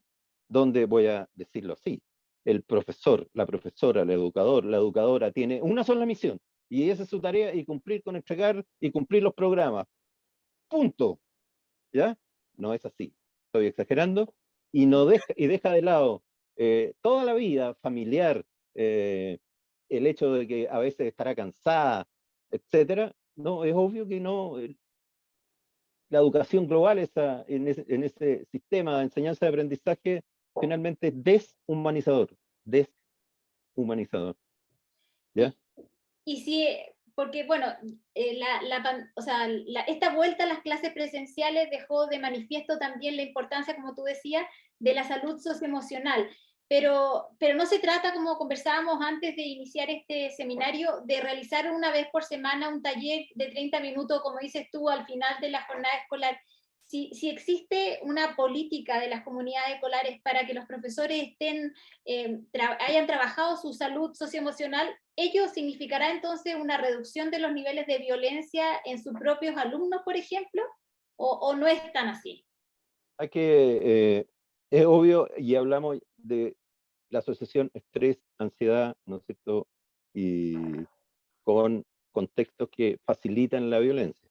donde voy a decirlo así, el profesor, la profesora, el educador, la educadora tiene una sola misión y esa es su tarea y cumplir con entregar y cumplir los programas. Punto. ¿Ya? No es así. Estoy exagerando y no deja de lado toda la vida familiar, el hecho de que a veces estará cansada, etcétera. No, es obvio que no. La educación global en ese sistema de enseñanza y aprendizaje finalmente es deshumanizador, ¿ya? Y si, porque bueno, o sea, esta vuelta a las clases presenciales dejó de manifiesto también la importancia, como tú decías, de la salud socioemocional. Pero no se trata, como conversábamos antes de iniciar este seminario, de realizar una vez por semana un taller de 30 minutos, como dices tú, al final de la jornada escolar. Si existe una política de las comunidades escolares para que los profesores hayan trabajado su salud socioemocional, ¿ello significará entonces una reducción de los niveles de violencia en sus propios alumnos, por ejemplo? ¿O no es tan así? Hay que, es obvio, y hablamos de la asociación estrés, ansiedad, ¿no es cierto? Y con contextos que facilitan la violencia,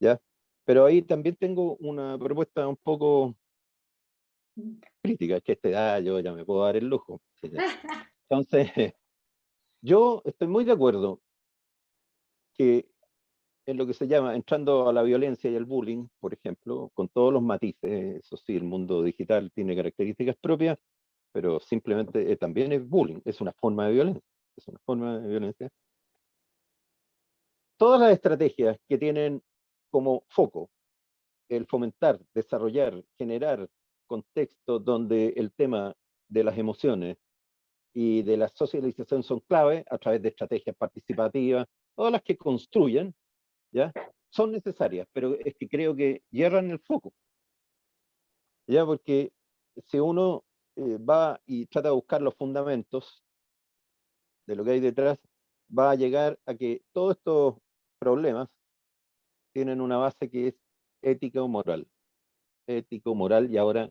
¿ya? Pero ahí también tengo una propuesta un poco crítica, es que a esta edad yo ya me puedo dar el lujo. Entonces, yo estoy muy de acuerdo que en lo que se llama, entrando a la violencia y el bullying, por ejemplo, con todos los matices, eso sí, el mundo digital tiene características propias, pero simplemente también es bullying, es una forma de violencia, es una forma de violencia. Todas las estrategias que tienen como foco el fomentar, desarrollar, generar contextos donde el tema de las emociones y de la socialización son clave a través de estrategias participativas, todas las que construyan, ¿ya? Son necesarias, pero es que creo que hierran el foco, ¿ya? Porque si uno va y trata de buscar los fundamentos de lo que hay detrás, va a llegar a que todos estos problemas tienen una base que es ética o moral. Ético, moral y ahora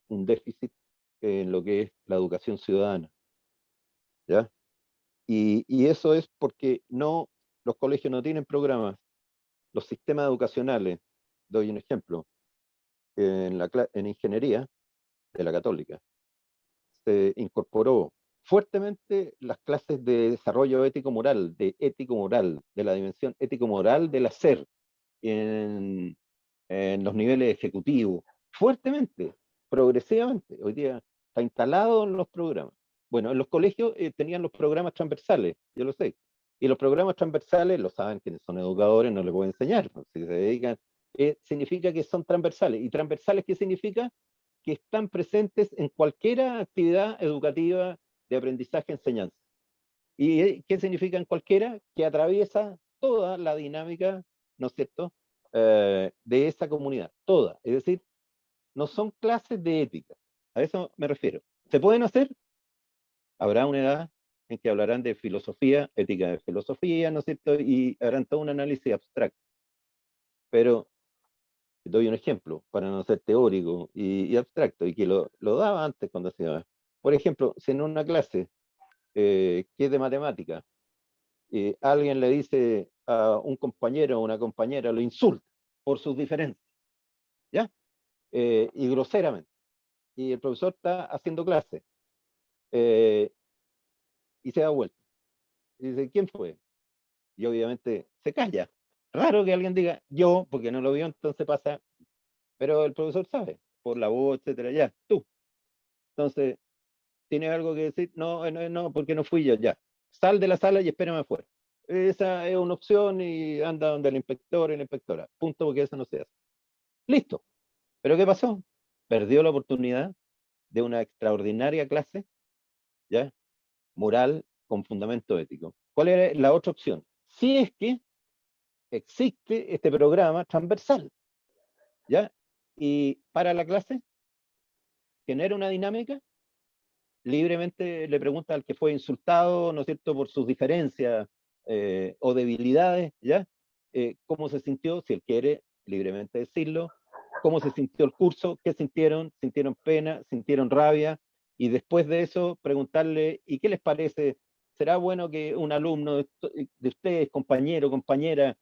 un déficit en lo que es la educación ciudadana, ¿ya? Y eso es porque los colegios no tienen programas, los sistemas educacionales, doy un ejemplo, en ingeniería de la Católica, se incorporó fuertemente las clases de desarrollo ético-moral, de la dimensión ético-moral del hacer en los niveles ejecutivos, fuertemente, progresivamente. Hoy día está instalado en los programas. Bueno, en los colegios tenían los programas transversales, yo lo sé. Y los programas transversales, lo saben quienes son educadores, no les voy a enseñar, si se dedican significa que son transversales. ¿Y transversales qué significa? Que están presentes en cualquier actividad educativa de aprendizaje-enseñanza. ¿Y qué significa en cualquiera? Que atraviesa toda la dinámica, ¿no es cierto?, de esa comunidad, toda. Es decir, no son clases de ética, a eso me refiero. ¿Se pueden hacer? Habrá una edad en que hablarán de filosofía, ética de filosofía, ¿no es cierto?, y harán todo un análisis abstracto. Pero te doy un ejemplo, para no ser teórico y abstracto, y que lo daba antes cuando hacía. Por ejemplo, si en una clase que es de matemática, alguien le dice a un compañero o una compañera, lo insulta por sus diferencias, ¿ya? Y groseramente. Y el profesor está haciendo clase y se da vuelta. Y dice, ¿quién fue? Y obviamente se calla. Raro que alguien diga yo, porque no lo vio, entonces pasa, pero el profesor sabe, por la voz, etcétera, ya, tú. Entonces, ¿tienes algo que decir? No, no, porque no fui yo, ya. Sal de la sala y espérame afuera. Esa es una opción y anda donde el inspector y la inspectora. Punto, porque eso no se hace. Listo. ¿Pero qué pasó? Perdió la oportunidad de una extraordinaria clase, ¿ya? Moral con fundamento ético. ¿Cuál era la otra opción? Si es que existe este programa transversal, ¿ya? Y para la clase genera una dinámica, libremente le pregunta al que fue insultado, ¿no es cierto?, por sus diferencias o debilidades, ¿ya? ¿Cómo se sintió? Si él quiere libremente decirlo. ¿Cómo se sintió el curso? ¿Qué sintieron? ¿Sintieron pena? ¿Sintieron rabia? Y después de eso, preguntarle, ¿y qué les parece? ¿Será bueno que un alumno de ustedes, compañero, compañera,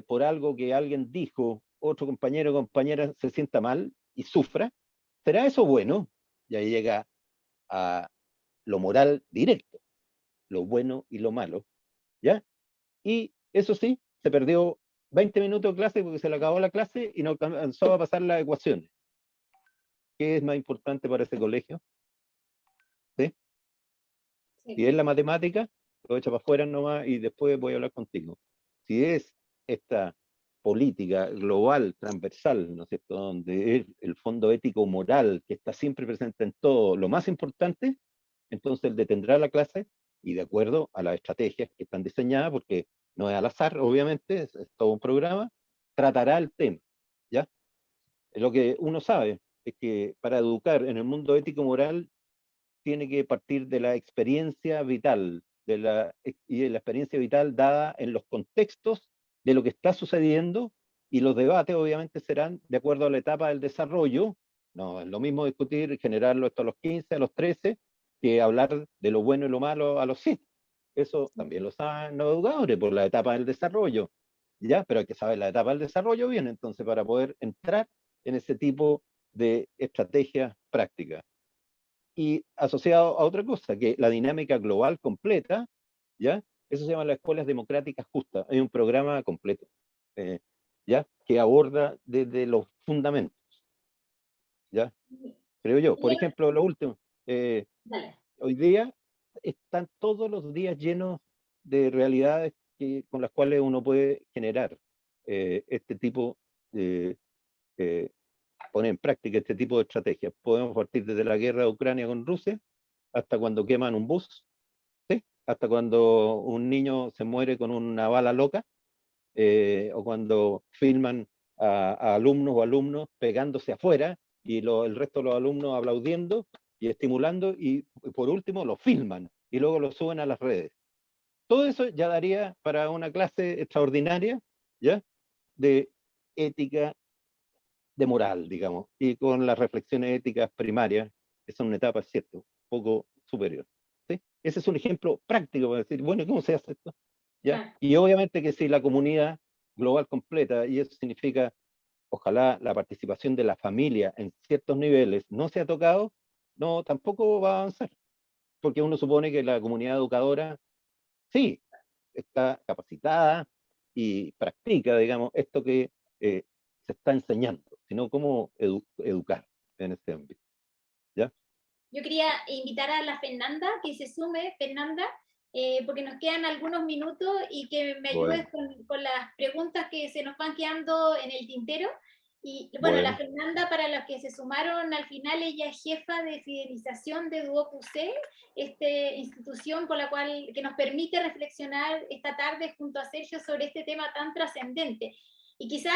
por algo que alguien dijo, otro compañero o compañera se sienta mal y sufra? ¿Será eso bueno? Y ahí llega a lo moral directo, lo bueno y lo malo, ¿ya? Y eso sí, se perdió 20 minutos de clase porque se le acabó la clase y no alcanzó a pasar las ecuaciones. ¿Qué es más importante para ese colegio? ¿Sí? Sí. Si es la matemática, lo echa para afuera nomás y después voy a hablar contigo. Si es esta política global, transversal, ¿no es cierto?, donde es el fondo ético moral que está siempre presente en todo, lo más importante, entonces él detendrá la clase y de acuerdo a las estrategias que están diseñadas, porque no es al azar, obviamente, es todo un programa, tratará el tema, ¿ya? Lo que uno sabe es que para educar en el mundo ético-moral tiene que partir de la experiencia vital, y de la experiencia vital dada en los contextos de lo que está sucediendo, y los debates obviamente serán de acuerdo a la etapa del desarrollo. No es lo mismo discutir, generarlo esto a los 15, a los 13, que hablar de lo bueno y lo malo a los 7. Eso también lo saben los educadores por la etapa del desarrollo, ¿ya? Pero hay que saber la etapa del desarrollo bien, entonces, para poder entrar en ese tipo de estrategias prácticas. Y asociado a otra cosa, que la dinámica global completa, ¿ya? Eso se llama las escuelas democráticas justas. Hay un programa completo, ¿ya? Que aborda desde los fundamentos, ¿ya? Creo yo. Por ejemplo, lo último, Dale. hoy día están todos los días llenos de realidades con las cuales uno puede generar este tipo de, poner en práctica este tipo de estrategias. Podemos partir desde la guerra de Ucrania con Rusia, hasta cuando queman un bus, ¿sí? Hasta cuando un niño se muere con una bala loca, o cuando filman a alumnos o alumnos pegándose afuera y el resto de los alumnos aplaudiendo y estimulando, y por último lo filman y luego lo suben a las redes. Todo eso ya daría para una clase extraordinaria, ¿ya? De ética, de moral, digamos, y con las reflexiones éticas primarias, que son una etapa, cierto, un poco superior. ¿Sí? Ese es un ejemplo práctico para decir, bueno, ¿cómo se hace esto? ¿Ya? Claro. Y obviamente que si la comunidad global completa, y eso significa, ojalá, la participación de la familia en ciertos niveles, no se ha tocado, no, tampoco va a avanzar, porque uno supone que la comunidad educadora, sí, está capacitada y practica, digamos, esto que se está enseñando, sino cómo educar en este ámbito. ¿Ya? Yo quería invitar a la Fernanda que se sume. Fernanda, porque nos quedan algunos minutos y que me ayudes Bueno, con las preguntas que se nos van quedando en el tintero. Y bueno, la bueno. Fernanda, para los que se sumaron al final, ella es jefa de fidelización de Duoc-UC, esta institución con la cual, que nos permite reflexionar esta tarde junto a Sergio sobre este tema tan trascendente. Y quizá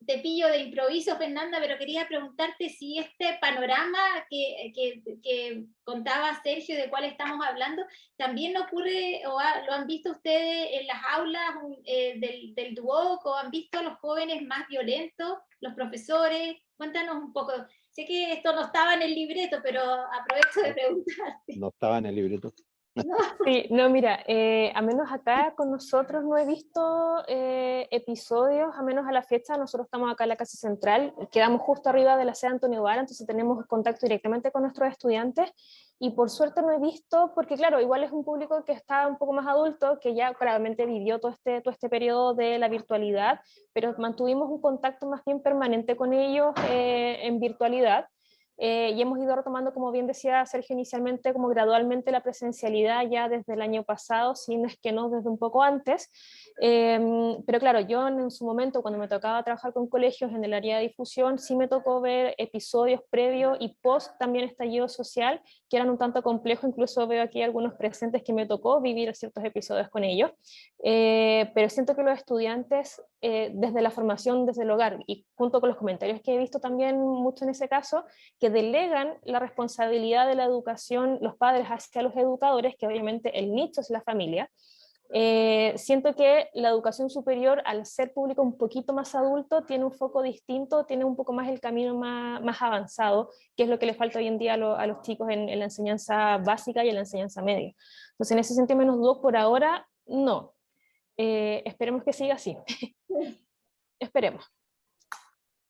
te pillo de improviso, Fernanda, pero quería preguntarte si este panorama que contaba Sergio, de cuál estamos hablando, también ocurre o lo han visto ustedes en las aulas del Duoc, o han visto a los jóvenes más violentos, los profesores. Cuéntanos un poco. Sé que esto no estaba en el libreto, pero aprovecho de No, preguntarte. no estaba en el libreto. ¿No? Sí, no, mira, a menos acá con nosotros no he visto episodios, a menos a la fecha. Nosotros estamos acá en la Casa Central, quedamos justo arriba de la sede Antonio Vara, entonces tenemos contacto directamente con nuestros estudiantes, y por suerte no he visto, porque claro, igual es un público que está un poco más adulto, que ya claramente vivió todo este periodo de la virtualidad, pero mantuvimos un contacto más bien permanente con ellos en virtualidad. Y hemos ido retomando, como bien decía Sergio inicialmente, como gradualmente la presencialidad ya desde el año pasado, si no es que no desde un poco antes. Pero claro, yo en su momento, cuando me tocaba trabajar con colegios en el área de difusión, sí me tocó ver episodios previo y post también estallido social, que eran un tanto complejos. Incluso veo aquí algunos presentes que me tocó vivir ciertos episodios con ellos. Pero siento que los estudiantes, desde la formación, desde el hogar, y junto con los comentarios que he visto también mucho en ese caso, que delegan la responsabilidad de la educación los padres hacia los educadores, que obviamente el nicho es la familia. Siento que la educación superior, al ser público un poquito más adulto, tiene un foco distinto, tiene un poco más el camino más avanzado, que es lo que le falta hoy en día a los chicos en la enseñanza básica y en la enseñanza media. Entonces, en ese sentido, menos dos por ahora, no. Esperemos que siga así. Esperemos.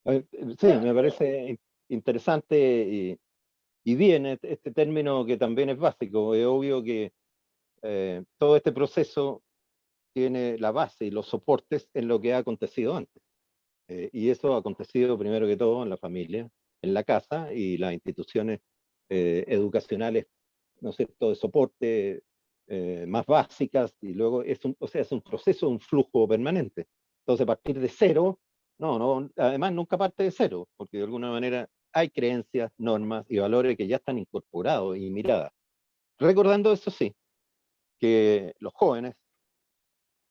Sí, me parece interesante y bien este término que también es básico. Es obvio que todo este proceso tiene la base y los soportes en lo que ha acontecido antes. Y eso ha acontecido primero que todo en la familia, en la casa y las instituciones educacionales, ¿no es cierto?, de soporte más básicas, y luego o sea, es un proceso, un flujo permanente. Entonces, partir de cero, no, además nunca parte de cero, porque de alguna manera hay creencias, normas y valores que ya están incorporados y miradas. Recordando eso sí, que los jóvenes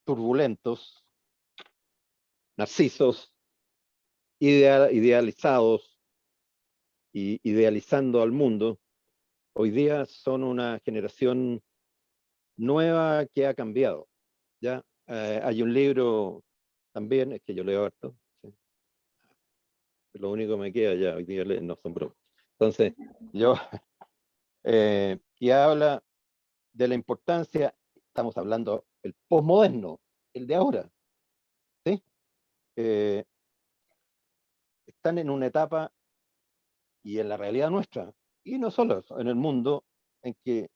turbulentos, narcisos, idealizados y idealizando al mundo, hoy día son una generación nueva que ha cambiado. ¿Ya? Hay un libro también, es que yo leo harto, ¿sí? Lo único que me queda ya, hoy día no son bromas. Entonces, yo, que habla de la importancia, estamos hablando el posmoderno, el de ahora, ¿sí? Eh, están en una etapa, y en la realidad nuestra, y no solo eso, en el mundo, en que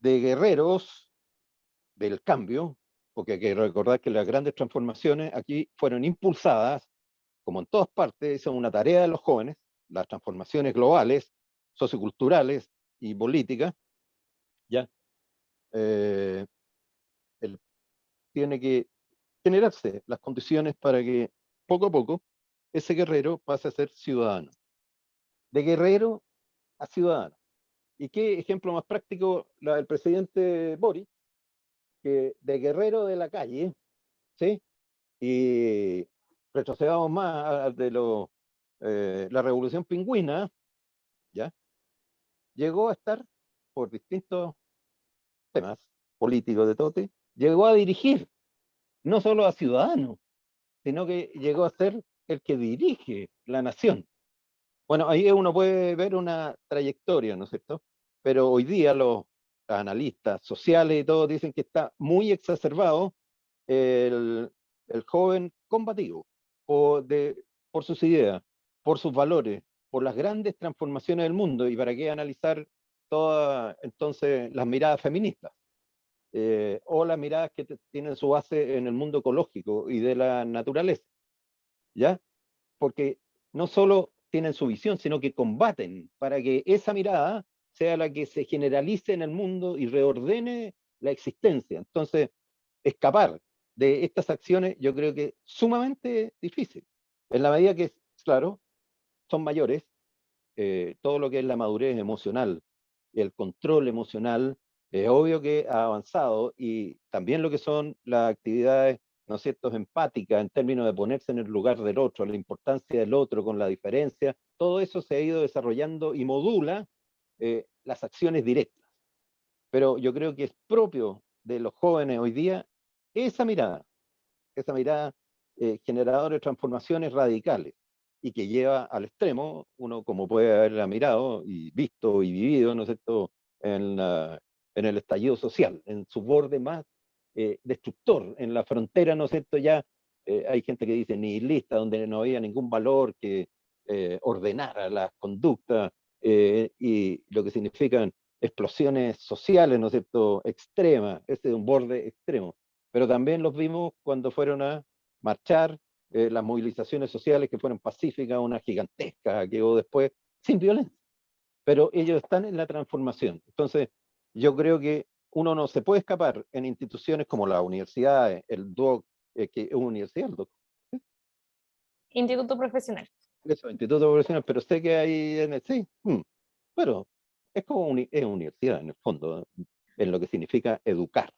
de guerreros del cambio, porque hay que recordar que las grandes transformaciones aquí fueron impulsadas, como en todas partes, son una tarea de los jóvenes, las transformaciones globales, socioculturales y políticas, ¿ya? Eh, el, tiene que generarse las condiciones para que poco a poco ese guerrero pase a ser ciudadano. De guerrero a ciudadano. ¿Y qué ejemplo más práctico? El presidente Boric, que de guerrero de la calle, ¿sí? Y retrocedamos más de la revolución pingüina, ¿ya? Llegó a estar, por distintos temas políticos de Tote, llegó a dirigir, no solo a ciudadanos, sino que llegó a ser el que dirige la nación. Bueno, ahí uno puede ver una trayectoria, ¿no es cierto? Pero hoy día los analistas sociales y todos dicen que está muy exacerbado el, el joven combativo por sus ideas, por sus valores, por las grandes transformaciones del mundo. ¿Y para qué analizar todas entonces las miradas feministas? O las miradas que tienen su base en el mundo ecológico y de la naturaleza, ¿ya? Porque no solo tienen su visión, sino que combaten para que esa mirada sea la que se generalice en el mundo y reordene la existencia. Entonces, escapar de estas acciones yo creo que es sumamente difícil. En la medida que, claro, son mayores, todo lo que es la madurez emocional, el control emocional, es obvio que ha avanzado, y también lo que son las actividades, ¿no es cierto?, empáticas, en términos de ponerse en el lugar del otro, la importancia del otro con la diferencia, todo eso se ha ido desarrollando y modula las acciones directas. Pero yo creo que es propio de los jóvenes hoy día esa mirada generadora de transformaciones radicales, y que lleva al extremo, uno como puede haberla mirado y visto y vivido, ¿no es cierto?, en el estallido social, en su borde más destructor, en la frontera, ¿no es cierto?, ya hay gente que dice nihilista, donde no había ningún valor que ordenara las conductas, y lo que significan explosiones sociales, ¿no es cierto?, extremas, ese es un borde extremo. Pero también los vimos cuando fueron a marchar, las movilizaciones sociales que fueron pacíficas, una gigantesca que hubo después, sin violencia. Pero ellos están en la transformación. Entonces, yo creo que uno no se puede escapar en instituciones como las universidades, el DOC, que es universidad, el DOC, Instituto profesional. eso, instituto profesional, pero sé que hay en el, sí, pero es como es universidad en el fondo, en lo que significa educar,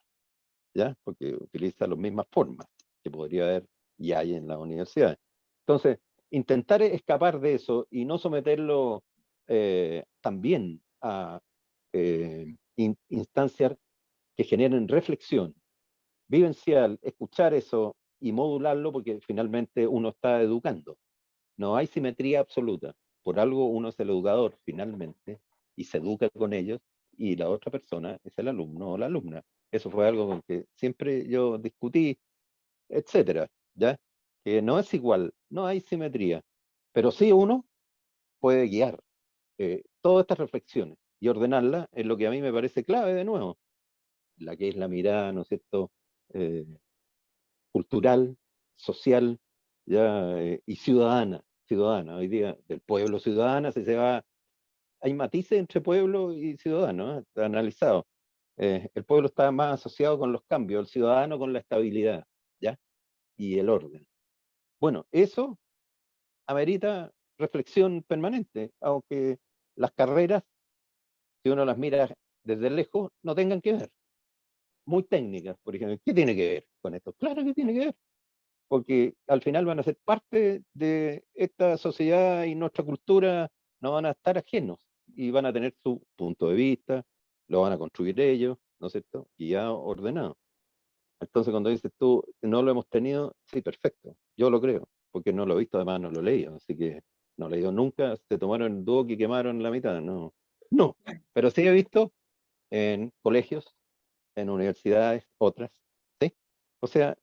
¿ya? Porque utiliza las mismas formas que podría haber y hay en la universidad. Entonces, intentar escapar de eso y no someterlo también a instancias que generen reflexión vivencial, escuchar eso y modularlo, porque finalmente uno está educando. No hay simetría absoluta. Por algo uno es el educador finalmente y se educa con ellos, y la otra persona es el alumno o la alumna. Eso fue algo con que siempre yo discutí, etcétera, ¿ya? Que no es igual, no hay simetría, pero sí uno puede guiar todas estas reflexiones y ordenarlas en lo que a mí me parece clave, de nuevo, la que es la mirada, ¿no es cierto?, eh, cultural, social, ya, y ciudadana, hoy día, del pueblo ciudadana, si se va, hay matices entre pueblo y ciudadano, está analizado. El pueblo está más asociado con los cambios, el ciudadano con la estabilidad, ¿ya? Y el orden. Bueno, eso amerita reflexión permanente, aunque las carreras, si uno las mira desde lejos, no tengan que ver. Muy técnicas, por ejemplo. ¿Qué tiene que ver con esto? Claro que tiene que ver, porque al final van a ser parte de esta sociedad, y nuestra cultura no van a estar ajenos, y van a tener su punto de vista, lo van a construir ellos, ¿no es cierto? Y ya ordenado. Entonces, cuando dices tú, no lo hemos tenido, sí, perfecto, yo lo creo, porque no lo he visto, además no lo he leído, así que no lo he leído nunca. Se tomaron el dúo y quemaron la mitad, no, no, pero sí he visto en colegios, en universidades, otras, ¿sí? O sea,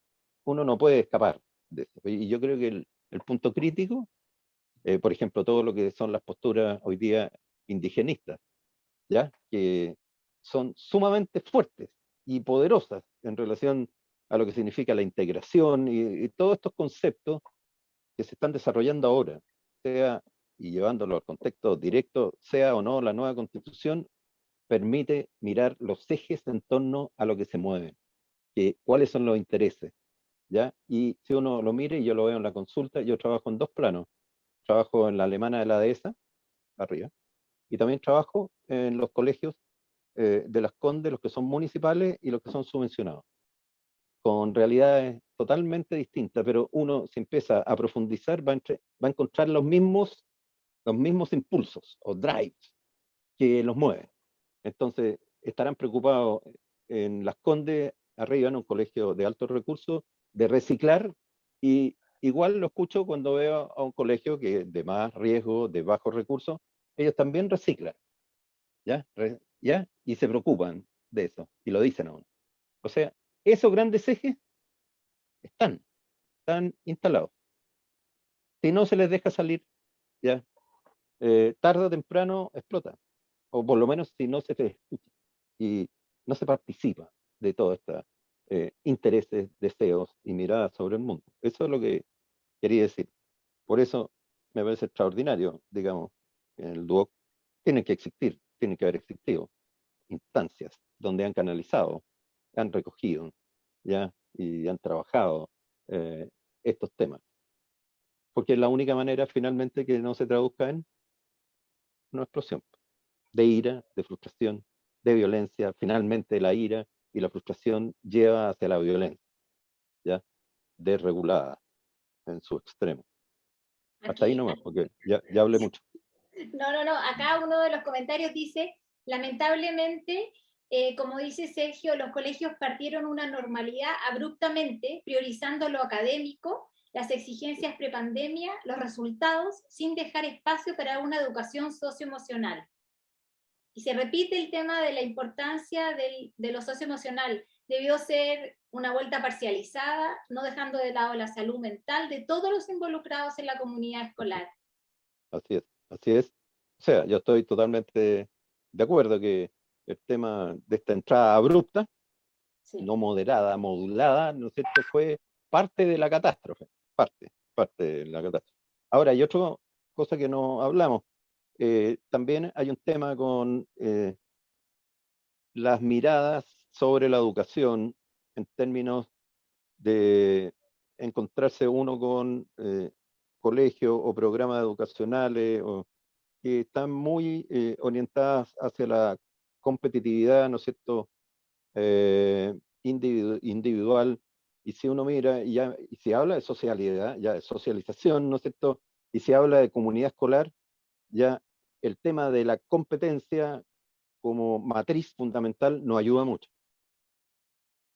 uno no puede escapar de eso. Y yo creo que el punto crítico, por ejemplo, todo lo que son las posturas hoy día indigenistas, ¿ya? Que son sumamente fuertes y poderosas en relación a lo que significa la integración, y todos estos conceptos que se están desarrollando ahora, sea, y llevándolo al contexto directo, sea o no la nueva constitución, permite mirar los ejes en torno a lo que se mueve, que, cuáles son los intereses, ¿ya? Y si uno lo mire, y yo lo veo en la consulta, yo trabajo en dos planos. Trabajo en la alemana de la dehesa, arriba, y también trabajo en los colegios de Las Condes, los que son municipales y los que son subvencionados, con realidades totalmente distintas, pero uno, si empieza a profundizar, va a encontrar los mismos impulsos o drives que los mueven. Entonces, estarán preocupados en Las Condes, arriba, en un colegio de altos recursos, de reciclar, y igual lo escucho cuando veo a un colegio que de más riesgo, de bajos recursos, ellos también reciclan, ¿ya? ¿Ya? Y se preocupan de eso, y lo dicen aún. O sea, esos grandes ejes están instalados. Si no se les deja salir, ¿ya? Tarde o temprano explota, o por lo menos si no se escucha y no se participa de todos estos intereses, deseos y miradas sobre el mundo. Eso es lo que quería decir. Por eso me parece extraordinario, digamos, en el DUOC tienen que existir tienen que haber existido instancias donde han canalizado, han recogido, ¿ya? Y han trabajado estos temas. Porque es la única manera finalmente que no se traduzca en una explosión de ira, de frustración, de violencia. Finalmente la ira y la frustración lleva hacia la violencia, ¿ya? Desregulada en su extremo. Hasta ahí Aquí, nomás, porque ya hablé mucho. no, acá uno de los comentarios dice, lamentablemente, como dice Sergio, los colegios partieron una normalidad abruptamente, priorizando lo académico, las exigencias prepandemia, los resultados, sin dejar espacio para una educación socioemocional. Y se repite el tema de la importancia de lo socioemocional. Debió ser una vuelta parcializada, no dejando de lado la salud mental de todos los involucrados en la comunidad escolar. Así es, así es. O sea, yo estoy totalmente de acuerdo que el tema de esta entrada abrupta, Sí. no moderada, modulada, ¿no es cierto?, fue parte de la catástrofe, parte de la catástrofe. Ahora, hay otra cosa que no hablamos. También hay un tema con las miradas sobre la educación en términos de encontrarse uno con colegios o programas educacionales que están muy orientadas hacia la competitividad, ¿no es cierto?, individual. Y si uno mira, y se habla de socialidad, ya de socialización, ¿no es cierto?, y se habla de comunidad escolar, ya el tema de la competencia como matriz fundamental nos ayuda mucho.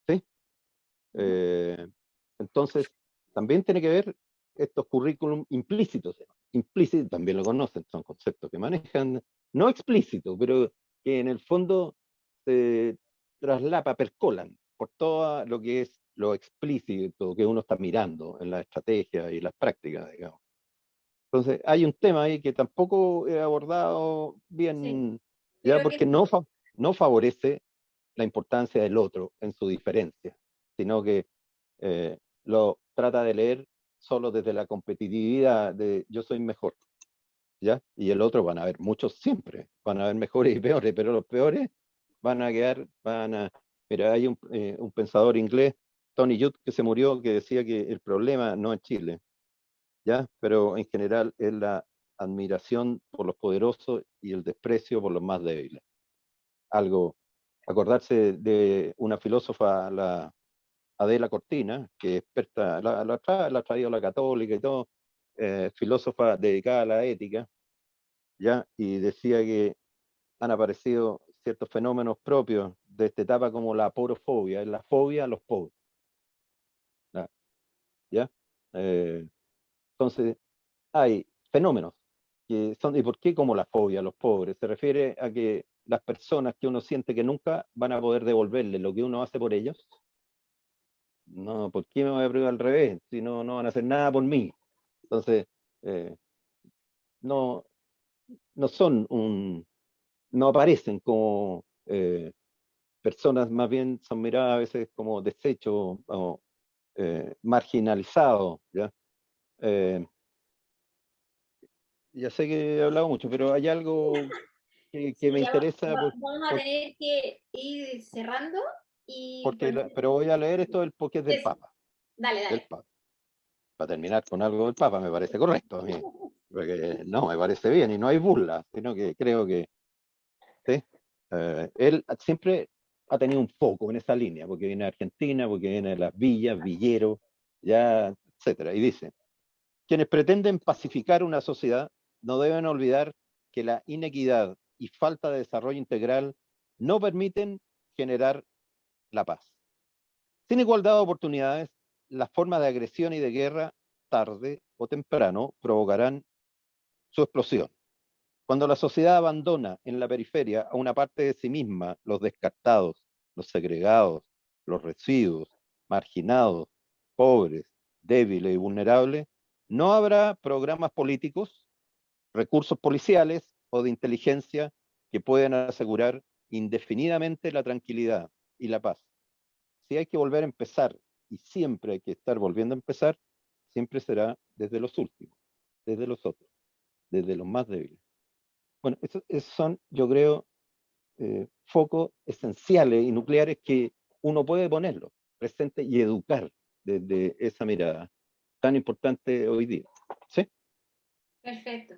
¿Sí? Entonces, también tiene que ver estos currículum implícitos. Implícitos también lo conocen, son conceptos que manejan, no explícitos, pero que en el fondo se traslapa, percolan por todo lo que es lo explícito que uno está mirando en la estrategia y las prácticas, digamos. Entonces, hay un tema ahí que tampoco he abordado bien, Sí, ya pero porque que no favorece la importancia del otro en su diferencia, sino que lo trata de leer solo desde la competitividad de yo soy mejor, ¿ya? Y el otro van a haber muchos siempre, van a haber mejores y peores, pero los peores van a quedar, Mira, hay un pensador inglés, Tony Judd, que se murió, que decía que el problema no es Chile, ¿ya? Pero en general es la admiración por los poderosos y el desprecio por los más débiles. Algo, acordarse de una filósofa, la Adela Cortina, que es experta, la ha traído la católica y todo, filósofa dedicada a la ética, ¿ya? Y decía que han aparecido ciertos fenómenos propios de esta etapa como la porofobia, es la fobia a los pobres, ¿ya? ¿Ya? Entonces, hay fenómenos que son, ¿y por qué como la fobia a los pobres? Se refiere a que las personas que uno siente que nunca van a poder devolverle lo que uno hace por ellos, no, ¿por qué me voy a privar al revés? Si no van a hacer nada por mí. Entonces, eh, no, no son no aparecen como personas, más bien son miradas a veces como desechos o marginalizados, ¿ya? Eh, ya sé que he hablado mucho, pero hay algo que me ya interesa vamos a tener que ir cerrando y pero voy a leer esto porque es del eso. Papa, Dale, del dale. Papa. Para terminar con algo del Papa, me parece correcto a mí, porque no, me parece bien y no hay burla, sino que creo que ¿sí? Él siempre ha tenido un foco en esa línea, porque viene de Argentina, porque viene de las villas, villeros, ya, etcétera. Y dice, quienes pretenden pacificar una sociedad no deben olvidar que la inequidad y falta de desarrollo integral no permiten generar la paz. Sin igualdad de oportunidades, las formas de agresión y de guerra, tarde o temprano, provocarán su explosión. Cuando la sociedad abandona en la periferia a una parte de sí misma, los descartados, los segregados, los residuos, marginados, pobres, débiles y vulnerables, no habrá programas políticos, recursos policiales o de inteligencia que puedan asegurar indefinidamente la tranquilidad y la paz. Si hay que volver a empezar, y siempre hay que estar volviendo a empezar, siempre será desde los últimos, desde los otros, desde los más débiles. Bueno, esos son, yo creo, focos esenciales y nucleares que uno puede ponerlo presente y educar desde esa mirada tan importante hoy día. ¿Sí? Perfecto.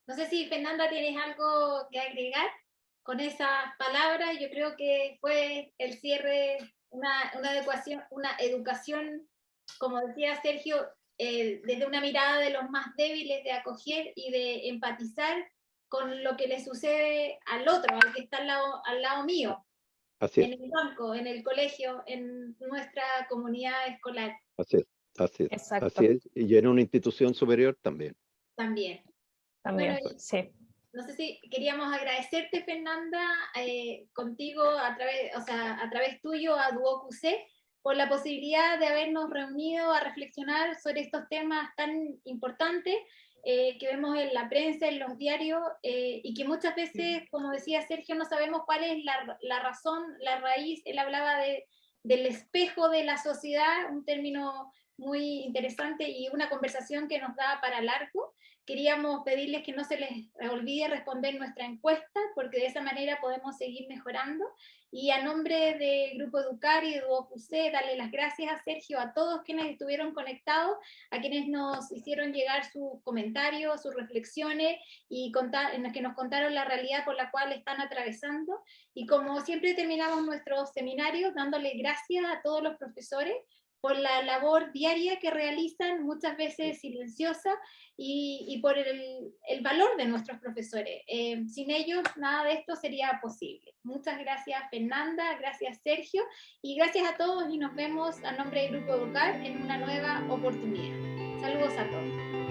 No sé si Fernanda tienes algo que agregar con esas palabras. Yo creo que fue el cierre, una educación, como decía Sergio, desde una mirada de los más débiles, de acoger y de empatizar con lo que le sucede al otro, al que está al lado mío, Así es, en el banco, en el colegio, en nuestra comunidad escolar así es, así es, Exacto, así es. Y en una institución superior también. también. también, Bueno, sí. no sé si queríamos agradecerte, Fernanda, contigo a través tuyo a Duoc UC, por la posibilidad de habernos reunido a reflexionar sobre estos temas tan importantes que vemos en la prensa, en los diarios, y que muchas veces, como decía Sergio, no sabemos cuál es la razón, la raíz. Él hablaba del espejo de la sociedad, un término muy interesante y una conversación que nos da para largo. Queríamos pedirles que no se les olvide responder nuestra encuesta, porque de esa manera podemos seguir mejorando. Y a nombre de Grupo Educar y de Duoc UC, darle las gracias a Sergio, a todos quienes estuvieron conectados, a quienes nos hicieron llegar sus comentarios, sus reflexiones, y en las que nos contaron la realidad por la cual están atravesando. Y como siempre terminamos nuestros seminarios dándole gracias a todos los profesores por la labor diaria que realizan, muchas veces silenciosa, y por el valor de nuestros profesores. Sin ellos nada de esto sería posible. Muchas gracias, Fernanda, gracias, Sergio, y gracias a todos, y nos vemos a nombre del Grupo Educar en una nueva oportunidad. Saludos a todos.